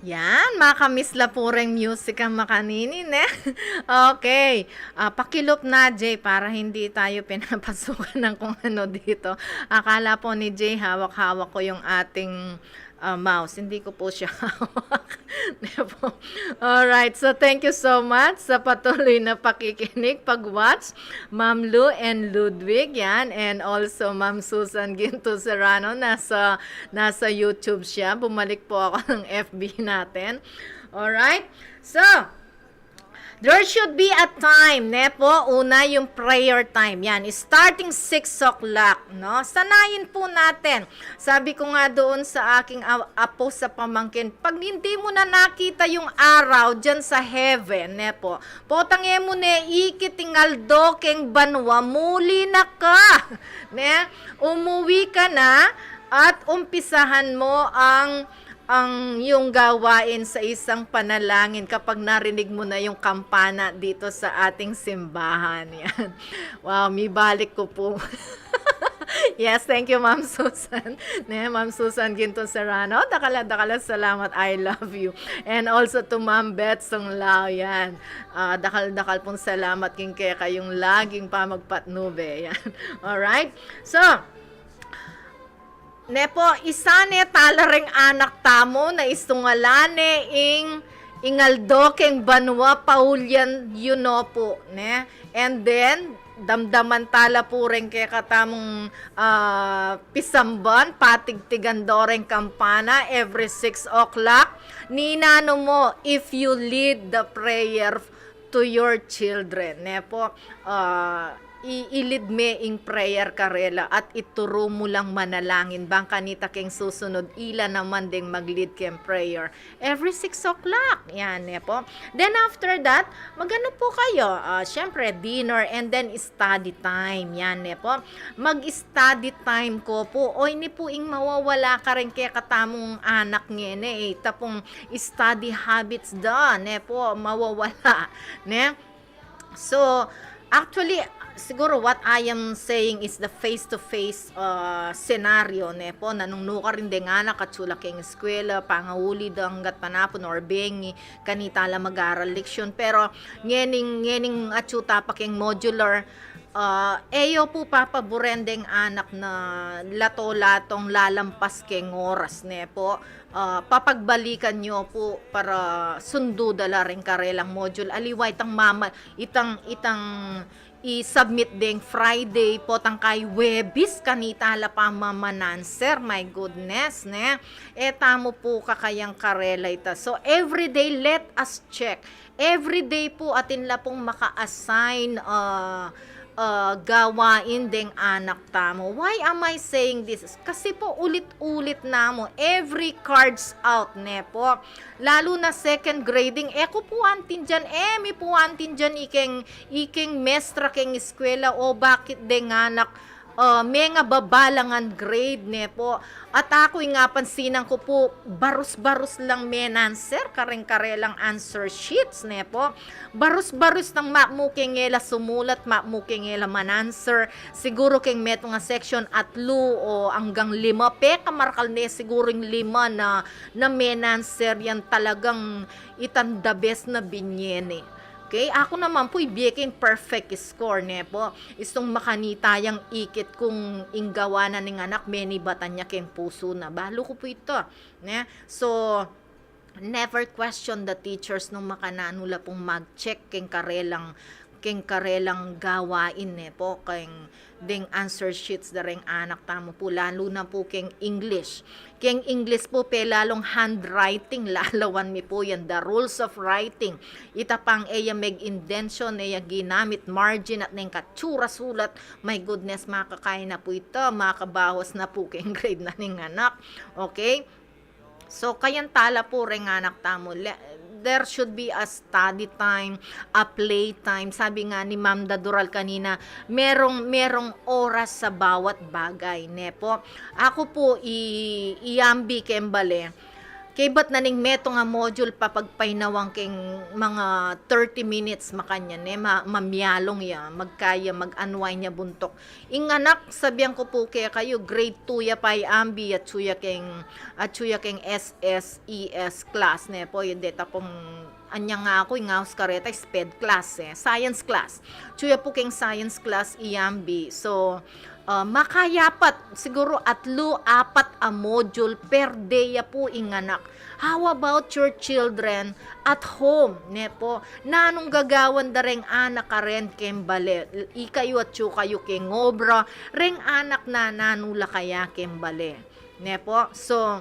Yan, makamiss la pureng music ang makaninin, eh. Okay, pakilop na, Jay, para hindi tayo pinapasukan ng kung ano dito. Akala po ni Jay, hawak-hawak ko yung ating mouse. Hindi ko po siya hawak. Diba? Alright, so thank you so much sa patuloy na pakikinig, pag-watch. Ma'am Lu and Ludwig, yan. And also Ma'am Susan Ginto Serrano, nasa YouTube siya. Bumalik po ako ng FB natin. Alright, so there should be a time, po. Una, yung prayer time. Yan, starting 6 o'clock, no? Sanayin po natin. Sabi ko nga doon sa aking apo sa pamangkin, pag hindi mo na nakita yung araw dyan sa heaven, po, potangye mo ikitingal do keng banwa, muli na ka. Umuwi ka na at umpisahan mo ang yung gawain sa isang panalangin kapag narinig mo na yung kampana dito sa ating simbahan. Yan. Wow, may balik ko po. Yes, thank you, Ma'am Susan. Ma'am Susan Ginto Serrano, dakala salamat, I love you. And also to Ma'am Betsong Lao, yan. Dakal pong salamat king kaya kayong laging pamagpatnube. Yan. Alright? So, Nepo, isa talareng anak tamo na istungalane ingaldo keng banwa paulyan po, ne? And then, damdaman tala po rin kay katamong pisamban, patigtigan do rin kampana every 6 o'clock. Ninano mo, if you lead the prayer to your children, ne po, ilid me ing prayer karela at ituro mo lang manalangin bang kanita keng susunod ila naman ding mag-lead keng prayer every 6 o'clock yan po. Then after that magano po kayo, syempre dinner and then study time yan po. Mag-study time ko po oy ni po ing mawawala ka rin kaya katamong anak ngene tapong study habits da po mawawala ne. So actually siguro what I am saying is the face-to-face scenario ne po nanungnuka rin din nga nakatsula keng eskwela pangawuli hanggat panapon or bengi kanita la mag-aral leksyon pero ngening atsuta pa keng modular eyo po papaborendeng anak na lato-latong lalampas keng oras ne po papagbalikan nyo po para sundo dala rin karelang module aliway itang mama itang i-submit ding Friday po tangkay Webis kanita la pa mamananser my goodness ne tamo po kakayang karela ita so everyday let us check everyday po atin la pong maka-assign gawain ding anak tamo. Why am I saying this? Kasi po ulit-ulit na mo every cards out ne po. Lalo na second grading ko po antin dyan mi po antin dyan iking mestra keng eskwela o bakit ding anak may nga babalangan grade ne po. At ako nga pansinan ko po barus-barus lang men answer kareng-karelang answer sheets ne po. Barus-barus ng mapmukengela sumulat mapmukengela man answer. Siguro keng meto nga section at lu o hanggang 5 kamarkal ne siguro yung 5 na men answer yan talagang itan the best na binyene. Okay, ako naman po ibiyakin perfect score ne po. Istong makanita yang ikit kung inggawa na ning anak meni batan niya keng puso na. Balo ko po ito. Ne? So, never question the teachers nung makananula pong mag-check keng karelang gawain ne po keng ding answer sheets da ring anak tamo po lalo na po keng English po pe lalong handwriting lalawan mi po yan the rules of writing itapang eya meg indention eya ginamit margin at neng katsura sulat my goodness makakain na po ito makabahos na po keng grade na ning anak okay so kayan tala po ring anak tamo there should be a study time, a play time. Sabi nga ni Ma'am Dadural kanina, merong oras sa bawat bagay, ne po. Ako po iyambi kembale. Kay ba't naning meto nga module papagpainawang keng mga 30 minutes makanya ne mamyalong ya magkaya mag-unwind niya buntok. Ing anak sabihan ko po kaya kayo grade 2 ya pay ambi at suya keng SSES class ne po yun deta pong anya nga ako nga kareta sped class science class. Suya po keng science class iyambi. So makayapat siguro atlo 4 a module per day ya po inganak. How about your children at home ne po nanong gagawan da reng anak ka ren kembale ikayo at kayo keng obra reng anak na nanula kaya kembale ne po. So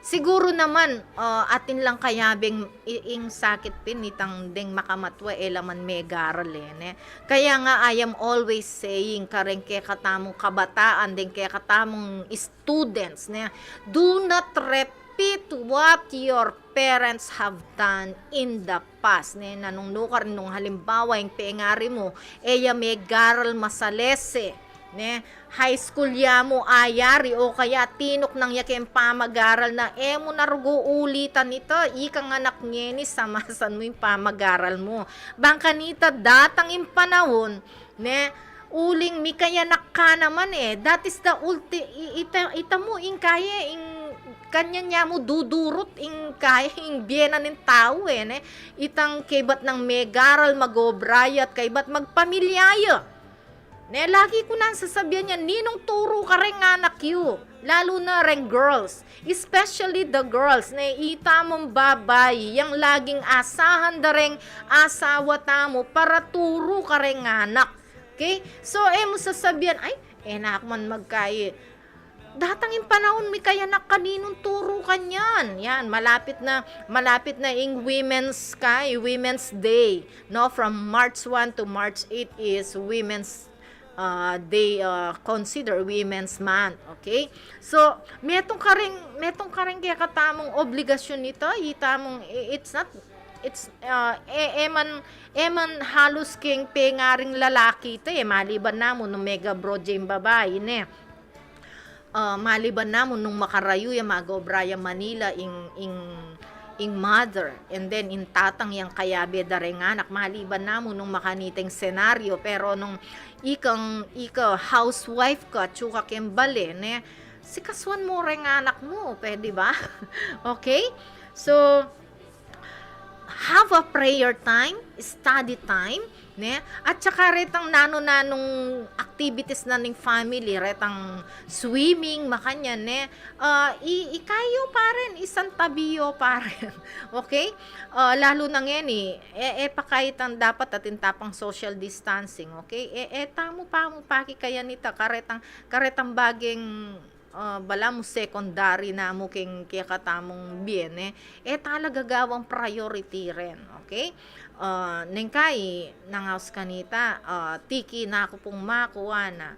siguro naman atin lang kayabing ing sakit pinitang ding makamatwa elaman megaral ne. Kaya nga I am always saying kareng ke katamong kabataan ding ke katamong students ne do not repeat what your parents have done in the past ne nanungnuka rin nung halimbawa yung pengari mo eya megaral masalese ne high school ya mo ayari o kaya tinok nang yakem pamag-aral na mo narugo ulitan ito ikang anak niya ni samasan mo yung pamag-aral mo bangkanita datang yung panahon ne uling mi kaya nakka naman that is the ita mo ing kaya ing kanya niya mo dudurot ing kaya ing biyena ng tao ne itang kaybat ng megaral magobrayat kaybat magpamilyaya. Ne, lagi ko nang sasabihan niya, ninong turo ka rin anak yu. Lalo na rin girls. Especially the girls. Ne, ita mong babay. Yang laging asahan da rin asawa tamo para turo ka rin anak. Okay? So, mo sasabihan, ay, enak man magkaya. datangin panahon mi kaya na kaninong turo kanyan. Yan, malapit na ing Women's Day. No, from March 1 to March 8 is Women's they consider Women's Month. Okay? So, metong ka rin kaya katamong obligasyon nito, itamong eman halos king pengaring lalaki ito maliban namo no mega broje yung babae ne. Maliban namo nung makarayo yung mag-obraya Manila ing mother and then in tatang yang kayabe darenganak maliban namo nung makaniteng senaryo pero nung ika housewife ka tsuka kembale ne si kaswan mo ring anak mo pwede ba? Okay, so have a prayer time, study time, ne? At saka retang nanong activities na ning family, retang swimming, makanya, ne? Ikayo pa rin, isang tabiyo pa rin. Okay? Lalo na ngayon, pakaitan dapat atin tapang social distancing, okay? Tamo pa mo paki kaya nita, karetang baging bala mo secondary na mo king kaya katamong bien talaga gawang priority rin, okay? Nengkay nangaus kanita tiki na ako pong makuha na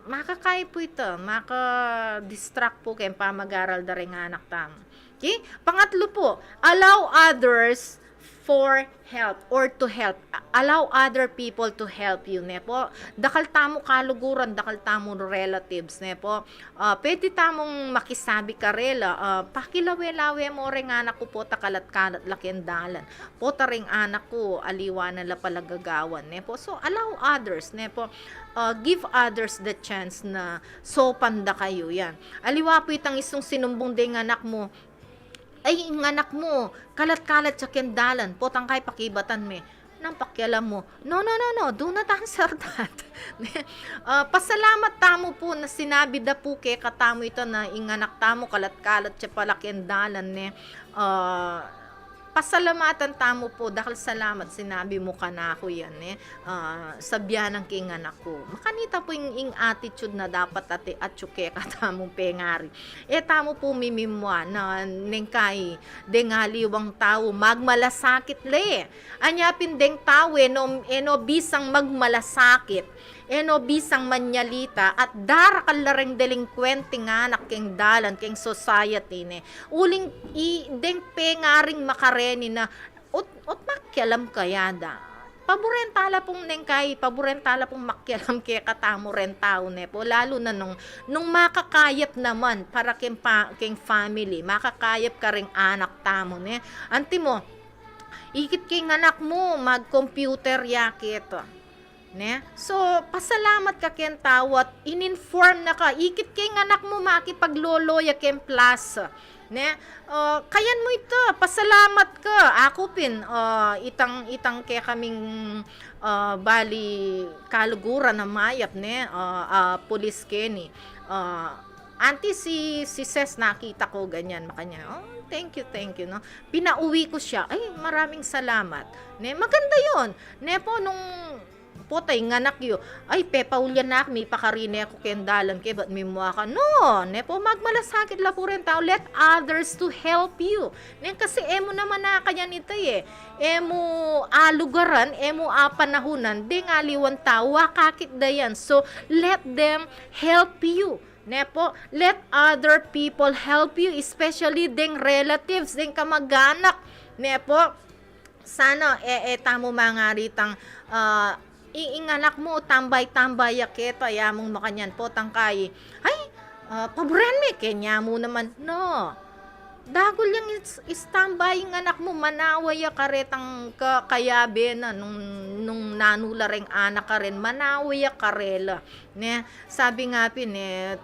makakay po ito, maka-distract po kayong pamag-aral da rin anak tam. Okay? Pangatlo po, allow others for help or to help. Allow other people to help you, ne po. Dakal tamo kaluguran, dakal tamo relatives, ne po. Pwede tamong makisabi karela, pakilawe-lawe mo ring anak ko po takalat-kalat lakendalan. Po taring anak ko aliwanan la palagagawan, ne po. So allow others, ne po. Give others the chance na sopanda kayo yan. Aliwa po itang isong sinumbong ding anak mo, ay ang anak mo, kalat-kalat sa kendalan, potang kay pakibatan me, nang pakialam mo, no, do not answer that. Pasalamat tamo po na sinabi da po kay katamo ito na inganak tamo, kalat-kalat sa pala kendalan, ne, pasalamatan tamo po dahil salamat sinabi mo ka na ako yan sabyan ng king anak ko makanita po yung attitude na dapat at tsuke katamong pengari tamo po mimimwa na nengkay dengaliwang tao magmalasakit le anyapin deng tao eno bisang magmalasakit eno bisang manyalita at darakal lareng delinkwente nga anak keng dalan keng society ne uling deng pengaring makareni na ut makialam kaya da paborentala pong nengkay paborentala pong makialam kaya katamo ren tao ne po lalo na nung makakayap naman para keng family makakayap ka ring anak tamo ne anti mo ikit keng anak mo mag-computer yakit ne? So, pasalamat ka ken tawat, in-inform na ka, ikit kay anak mo makipagloloya ken plus, ne? Kayan mo ito, pasalamat ka, ako pin, itang kay kaming bali kaluguran na mayap, ne? Police Kenny, anti si Ses nakita ko ganyan makanya thank you no pinauwi ko siya ay maraming salamat ne maganda yon ne po nung potay nganak yo ay pepaulyan nak mi pakarine ako kendalan kay bat mi mua ka no ne po magmalasakit la po rin tao let others to help you ne kasi emo naman na kanya nito emo lugaran emo panahunan ding aliwan tao kakit dayan so let them help you ne po let other people help you especially ding relatives ding kamag-anak ne po sana tamo mga ritang iinganak mo tambay-tambay yaketa yamong makanyan po tangkay ay paboran me kenya mo naman no dagol yang istambay ng anak mo manaway karetang kayabe na nung nanula ring anak ka rin manaway karela ne sabi nga pin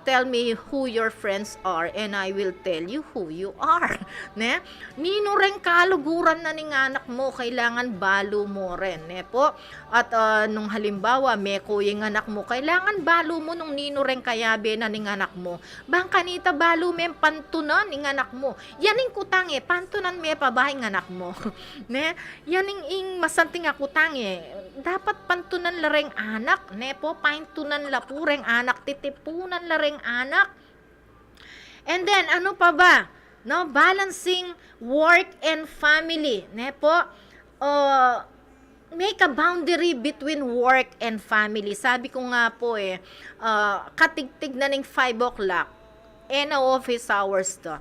tell me who your friends are and I will tell you who you are ne nino ring kaluguran na ning anak mo kailangan balo mo rin ne po at nung halimbawa meko yung anak mo kailangan balo mo nung nino ring kayabe na ning anak mo bang kanita balo mem pantunan ning anak mo yaning kutang pantunan me pabahay ng anak mo ne yaning ing masanting akutang dapat pantunan lareng anak ne po pantunan la pureng anak titipunan lareng anak And then, ano pa ba? No, balancing work and family. Ne po, make a boundary between work and family. Sabi ko nga po katigtig na ng 5 o'clock, na office hours to.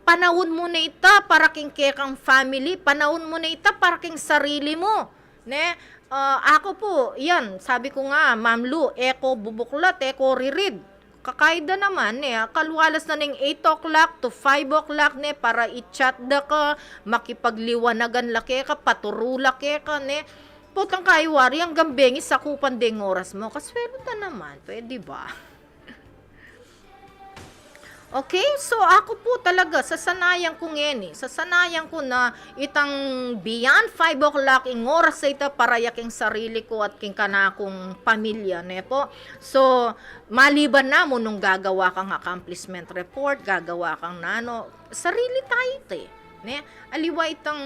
Panahon mo na ita para king kekang family, panahon mo na ita para king sarili mo. Ne? Ako po, yan, sabi ko nga, Ma'am Lu, eko bubuklat, eko ririd. Kakaida naman, kalwalas na ng 8 o'clock to 5 o'clock, para i-chat da ka, makipagliwanagan laki ka, paturula ka, Putang kaiwari, ang gambengis sa kupan ding oras mo. Kaswelo na naman, pwede ba? Okay, so ako po talaga, sasanayan ko ngeni. Sasanayan ko na itang beyond 5 o'clock, ing oras sa ita para yaking sarili ko at king kanakong pamilya, po. So, maliban na mo nung gagawa kang accomplishment report, gagawa kang sarili tayo ito, aliwa itang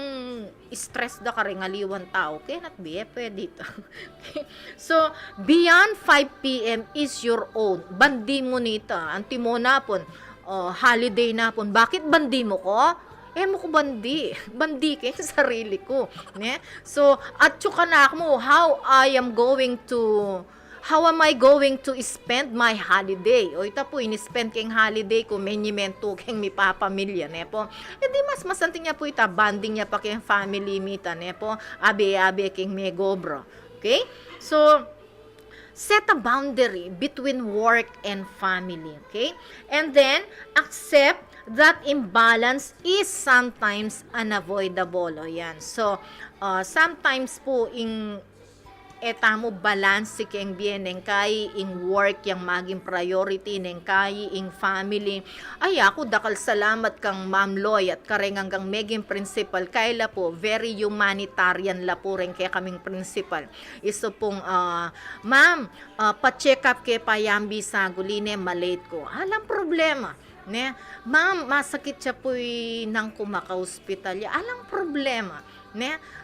stress da ka rin aliwan tao, cannot be, pwede ito. Okay? So, beyond 5 p.m. is your own. Bandi mo nita, anti mo na po, holiday na po. Bakit bandi mo ko? Mo ko bandi. Bandi kay sarili ko. So, at ka na mo, how am I going to spend my holiday? O ita po, in-spend keng holiday ko, menyimento keng mi papamilya, po. Di mas masanti niya po ita, banding niya pa keng family mita, po. Abe-abe keng megobro. Okay? So, set a boundary between work and family, okay? And then, accept that imbalance is sometimes unavoidable. O yan. So, sometimes po, etamo balance keng bien neng kay ing work yang maging priority neng kay ing family. Ay ako dakal salamat kang Ma'am Loy at karengang kang meging principal kayla po very humanitarian la po rin kaya kaming principal. Iso pong ma'am, pa-check up kay payambi sa guline malate ko. Alam problema. Ma'am, masakit siya po'y nang kumaka-hospital. Alang problema.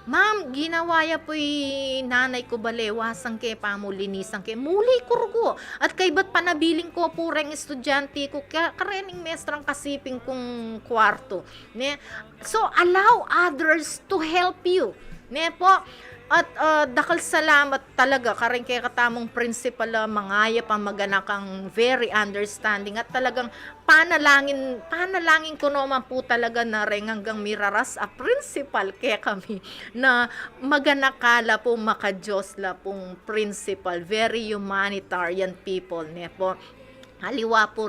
Ma'am, ginawaya po'y nanay ko balewasan kay pamulinisan kay muli kurgo. At kay ba't panabiling ko po rin estudyante ko karening mestrang kasiping kong kwarto. So, allow others to help you. Po, at dakal salamat talaga karing kay katamong principal mangaya pa maganakang very understanding at talagang panalangin ko naman po talaga na rin hanggang miraras a principal kaya kami na maganakala po makadiyos la pong principal, very humanitarian people po. Haliwa po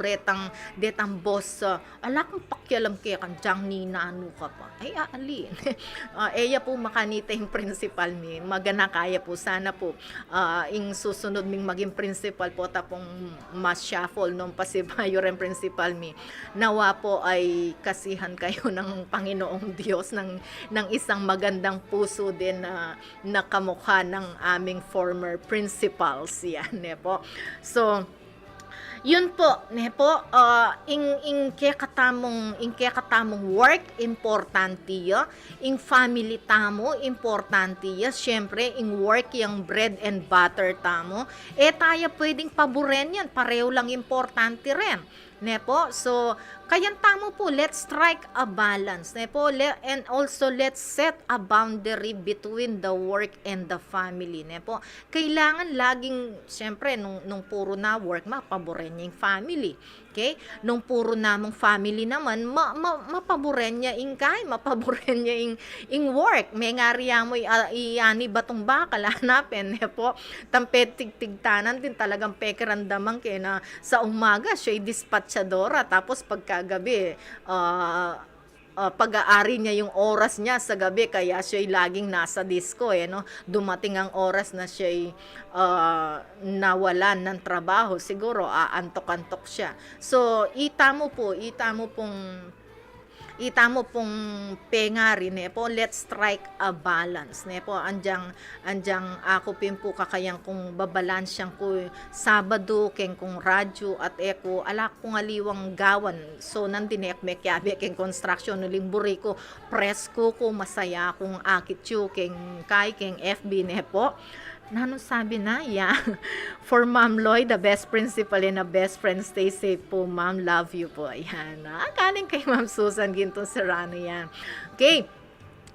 detang boss, ala kong pakialam kaya kan dyang ninano ka pa. Ay, alin. Eya po makanita yung principal mi. Magana kaya po. Sana po, yung susunod ming maging principal po, tapong mas shuffle nung pasibayo rin principal mi. Nawa po ay kasihan kayo ng Panginoong Diyos ng isang magandang puso din na kamukha ng aming former principals. Yan, po. So, yun po, ing kekatamong work, importante ya. Ing family tamo, importante ya. Siyempre, ing work, yung bread and butter tamo. Tayo pwedeng paboren yan. Pareho lang importante rin. Po, so, kayan tamo po, let's strike a balance. Po, and also, let's set a boundary between the work and the family. Po, kailangan laging, siyempre, nung puro na work, mapaboren niya yung family. Okay? Nung puro namong family naman, mapaboren niya mapaboren niya ing work. May ngariya mo iani batong bakal, hanapin. Po, tampet tigtigtanan din talagang pekerandamang kaya na sa umaga, siya'y dispatchadora, tapos pagkagabi, pag-aari niya yung oras niya sa gabi, kaya siya'y laging nasa disco, Dumating ang oras na siya'y nawalan ng trabaho, siguro antok-antok siya. So, itamo pong pengari po, let's strike a balance po. Andyang ako po kakayang kung babalansyang ko Sabado keng kung radyo at eko ala kong aliwang gawan. So nandin mekyabe keng construction nuling buri ko press ko masaya kung akit yu keng FB po. Nanong sabi na, yeah. For Ma'am Lloyd, the best principal and the best friend, stay safe po, Ma'am. Love you po. Ayan. Galing kay Ma'am Susan Ginto Serrano yan. Okay.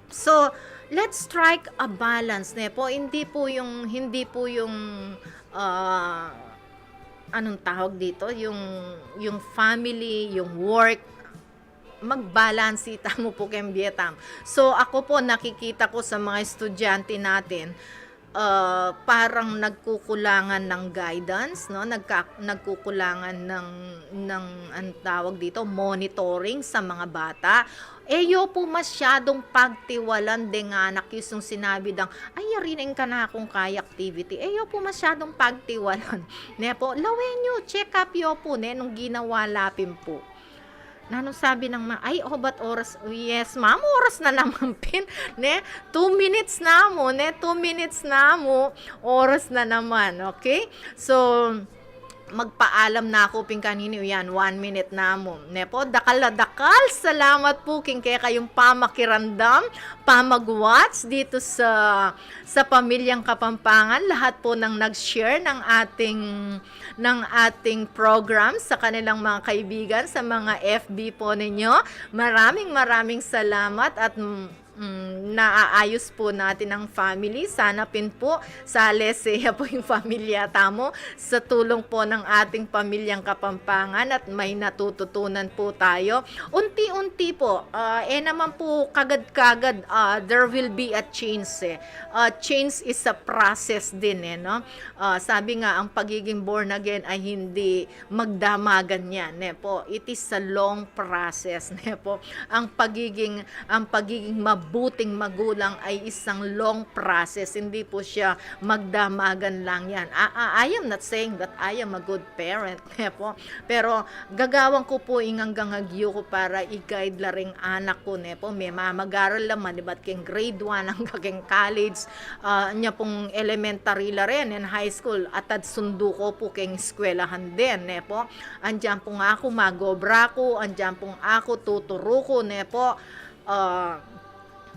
So, let's strike a balance ne po. Hindi po yung anong tawag dito, yung family, yung work, magbalansi tamo po kembietam. So ako po nakikita ko sa mga estudyante natin, parang nagkukulangan ng guidance, no? Nagkukulangan ng ang tawag dito, monitoring sa mga bata. Eyo po masyadong pagtiwalan din nga anak yung sinabi dang, ay yarinin ka na akong kaya activity. Eyo po masyadong pagtiwalan. Ne po, lawen nyo, check up yo po, ne, nung ginawa lapin po. Nanong sabi ng ay, ba't oras? Yes, ma'am, oras na naman pin. Ne? 2 minutes na mo, ne? 2 minutes na mo, oras na naman, okay? So, magpaalam na ako ping kanino yan, 1 minute na mo. Ne po, dakal na dakal, salamat po king kaya kayong pamakirandam, pamagwatch dito sa Pamilyang Kapampangan. Lahat po nang nag-share ng ating program sa kanilang mga kaibigan, sa mga FB po ninyo. Maraming salamat at naaayos po natin ang family. Sana pin po sa Alesea po yung pamilya tamo sa tulong po ng ating Pamilyang Kapampangan at may natututunan po tayo. Unti-unti po, naman po kagad-kagad, there will be a change. Change is a process din no? Sabi nga, ang pagiging born again ay hindi magdamagan yan. Po. It is a long process. Po. Ang pagiging mabuting magulang ay isang long process. Hindi po siya magdamagan lang yan. I am not saying that I am a good parent. Po. Pero gagawang ko po hanggang agyo ko para i-guide la ring anak ko. Po. May mamag-aral laman, diba? King grade 1 hanggang college, niya pong elementary la rin and high school. At sundo ko po king eskwelahan din. Po. Andyan pong ako magobra ko, andyan pong ako tuturo ko. Po.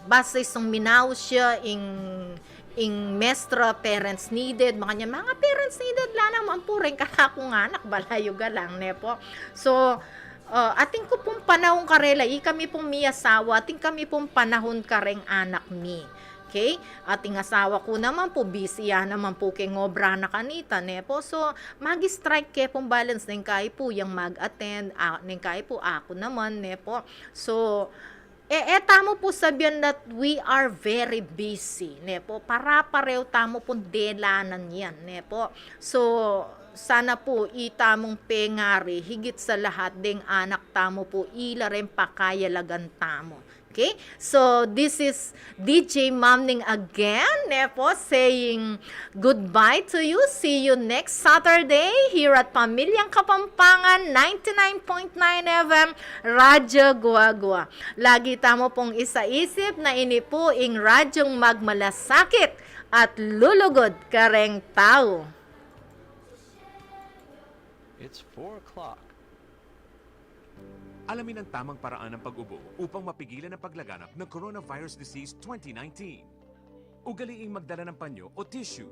Basta isang minaw siya in mestra parents needed, mga parents needed lang naman po rin kanakong anak, balayo ga lang, po. So, ating ko pong panahon karela, kami pong miyasawa, ating kami pong panahon kareng anak mi. Okay? Ating asawa ko naman po, busy naman po kay ngobra na kanita, po. So, mag-strike ke pong balance, neng kaya po yung mag-attend, neng kaya po ako naman, po. So, tamo po sabihan that we are very busy, po. Para pareho tamo po delanan yan, po. So, sana po itamong pengari, higit sa lahat ding anak tamo po, ila rin pakayalagan tamo. Okay? So, this is DJ Mamning again, po, saying goodbye to you. See you next Saturday here at Pamilyang Kapampangan, 99.9 FM, Radyo Guagua. Lagi tamo pong isaisip na ini po ing radyong magmalasakit at lulugod kareng tao. It's 4 o'clock. Alamin ang tamang paraan ng pag-ubo upang mapigilan ang paglaganap ng Coronavirus Disease 2019. Ugaliing magdala ng panyo o tissue.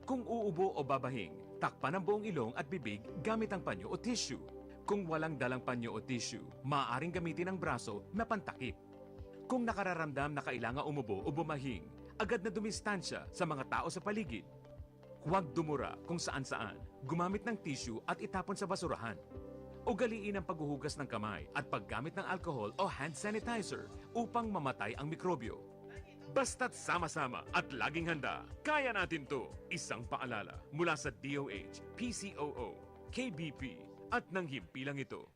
Kung uubo o babahing, takpan ang buong ilong at bibig gamit ang panyo o tissue. Kung walang dalang panyo o tissue, maaaring gamitin ang braso na pantakip. Kung nakararamdam na kailangan umubo o bumahing, agad na dumistansya sa mga tao sa paligid. Huwag dumura kung saan-saan, gumamit ng tissue at itapon sa basurahan. Ugaliin ang paghuhugas ng kamay at paggamit ng alcohol o hand sanitizer upang mamatay ang mikrobyo. Basta't sama-sama at laging handa, kaya natin to! Isang paalala mula sa DOH, PCOO, KBP at ng himpilang ito.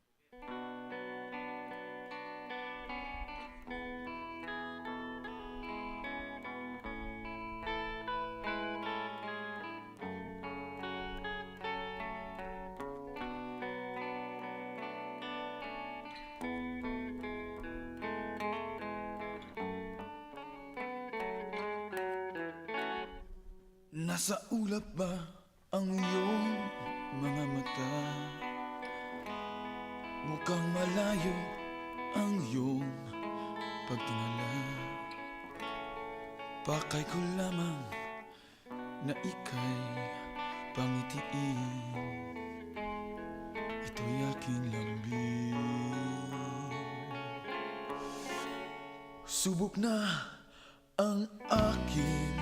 Nasa ulap ba ang iyong mga mata? Mukhang malayo ang iyong pagtingala. Pakay ko lamang na ika'y pangitiin. Ito'y aking lambing. Subok na ang aking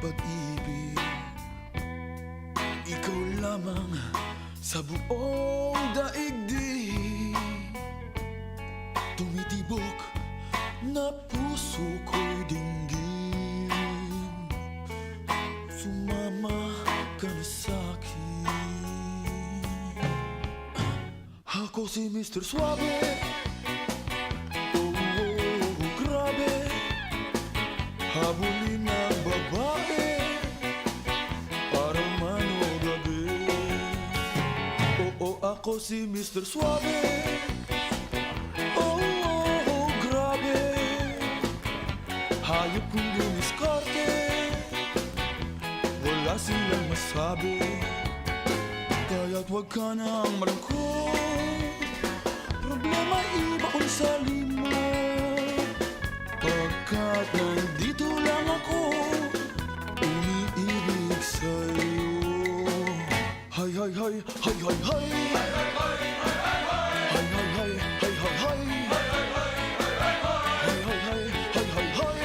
pag-ibig. Ikaw lamang sa buong daigdig. Tumitibok na puso ko'y dinggin. Sumama ka na sa'kin. Ako si Mr. Suave. Oh, oh, oh, grabe. Habulin ang babae para man o gabi. Oo, ako si Mr. Suave. Oh, oh, oh, grabe. Hayop kong dumiskarte. Wala silang masabi. Kaya't wag ka nang malungkot. Problema iba kung sa lima. Pagkat nandito lang ako, umiibig sa'yo. Hay, hay, hay, hay, hay, hay. Hay, hay, hay, hay, hay, hay. Hay, hay, hay, hay, hay, hay.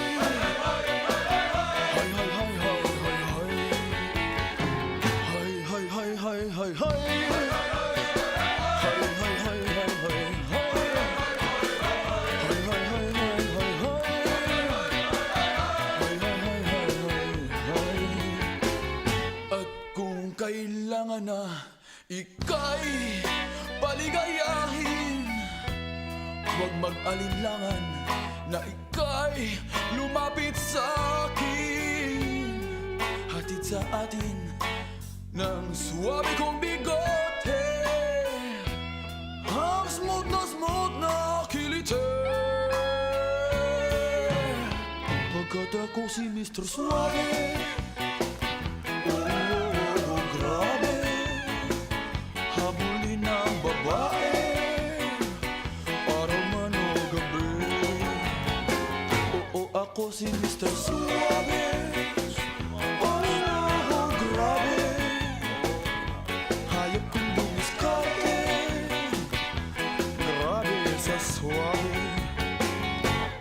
Hay, hay, hay, hay, hay, hay. Hay, hay, hay, hay, hay, hay. Kailangan na ika'y paligayahin. Huwag mag-alinlangan na ika'y lumapit sa'kin. Hatid sa atin ng suwabe kong bigote. Ang smooth na kilite. Pagkat ako si Mr. Suave. Grabe, habulin ang babae para man o gabi. Oo, ako si Mr. Suave. Oh, grabe. Hayop kong dumiskarte. Grabe sa suave.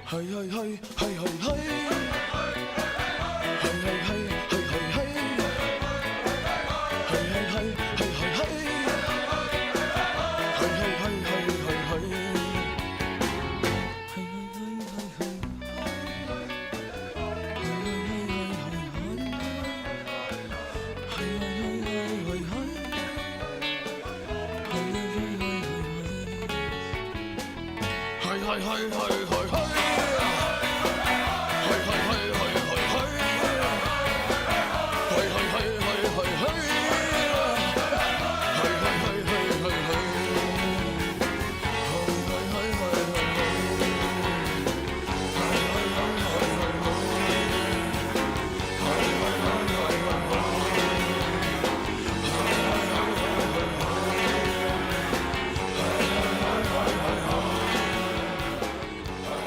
Hay, hay, hay, hay, hay, hay. Hay, hay, hay, hay, hay, hay. Hay, hay, hay, hay, hay, hay. Hay, hay, hay, hay, hay, hay. Hay, hay, hay, hay, hay. Hay, hay, hay, hay, hay, hay. Hay, hay, hay, hay, hay, hay. Hay, hay, hay, hay, hay, hay. Hay, hay, hay, hay, hay, hay. Hay, hay, hay, hay, hay, hay.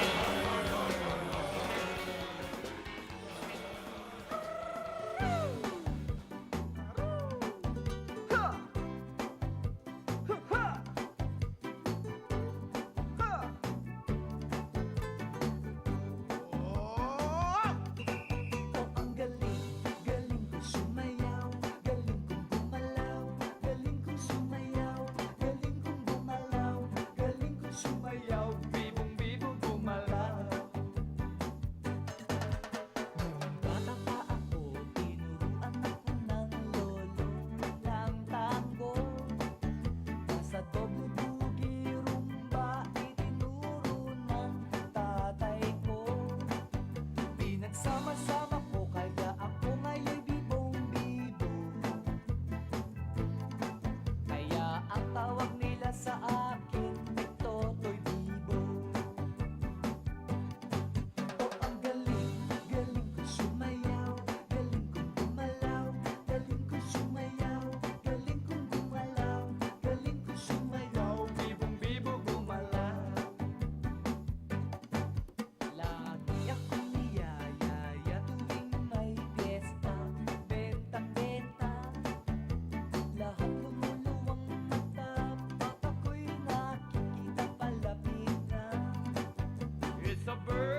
a bird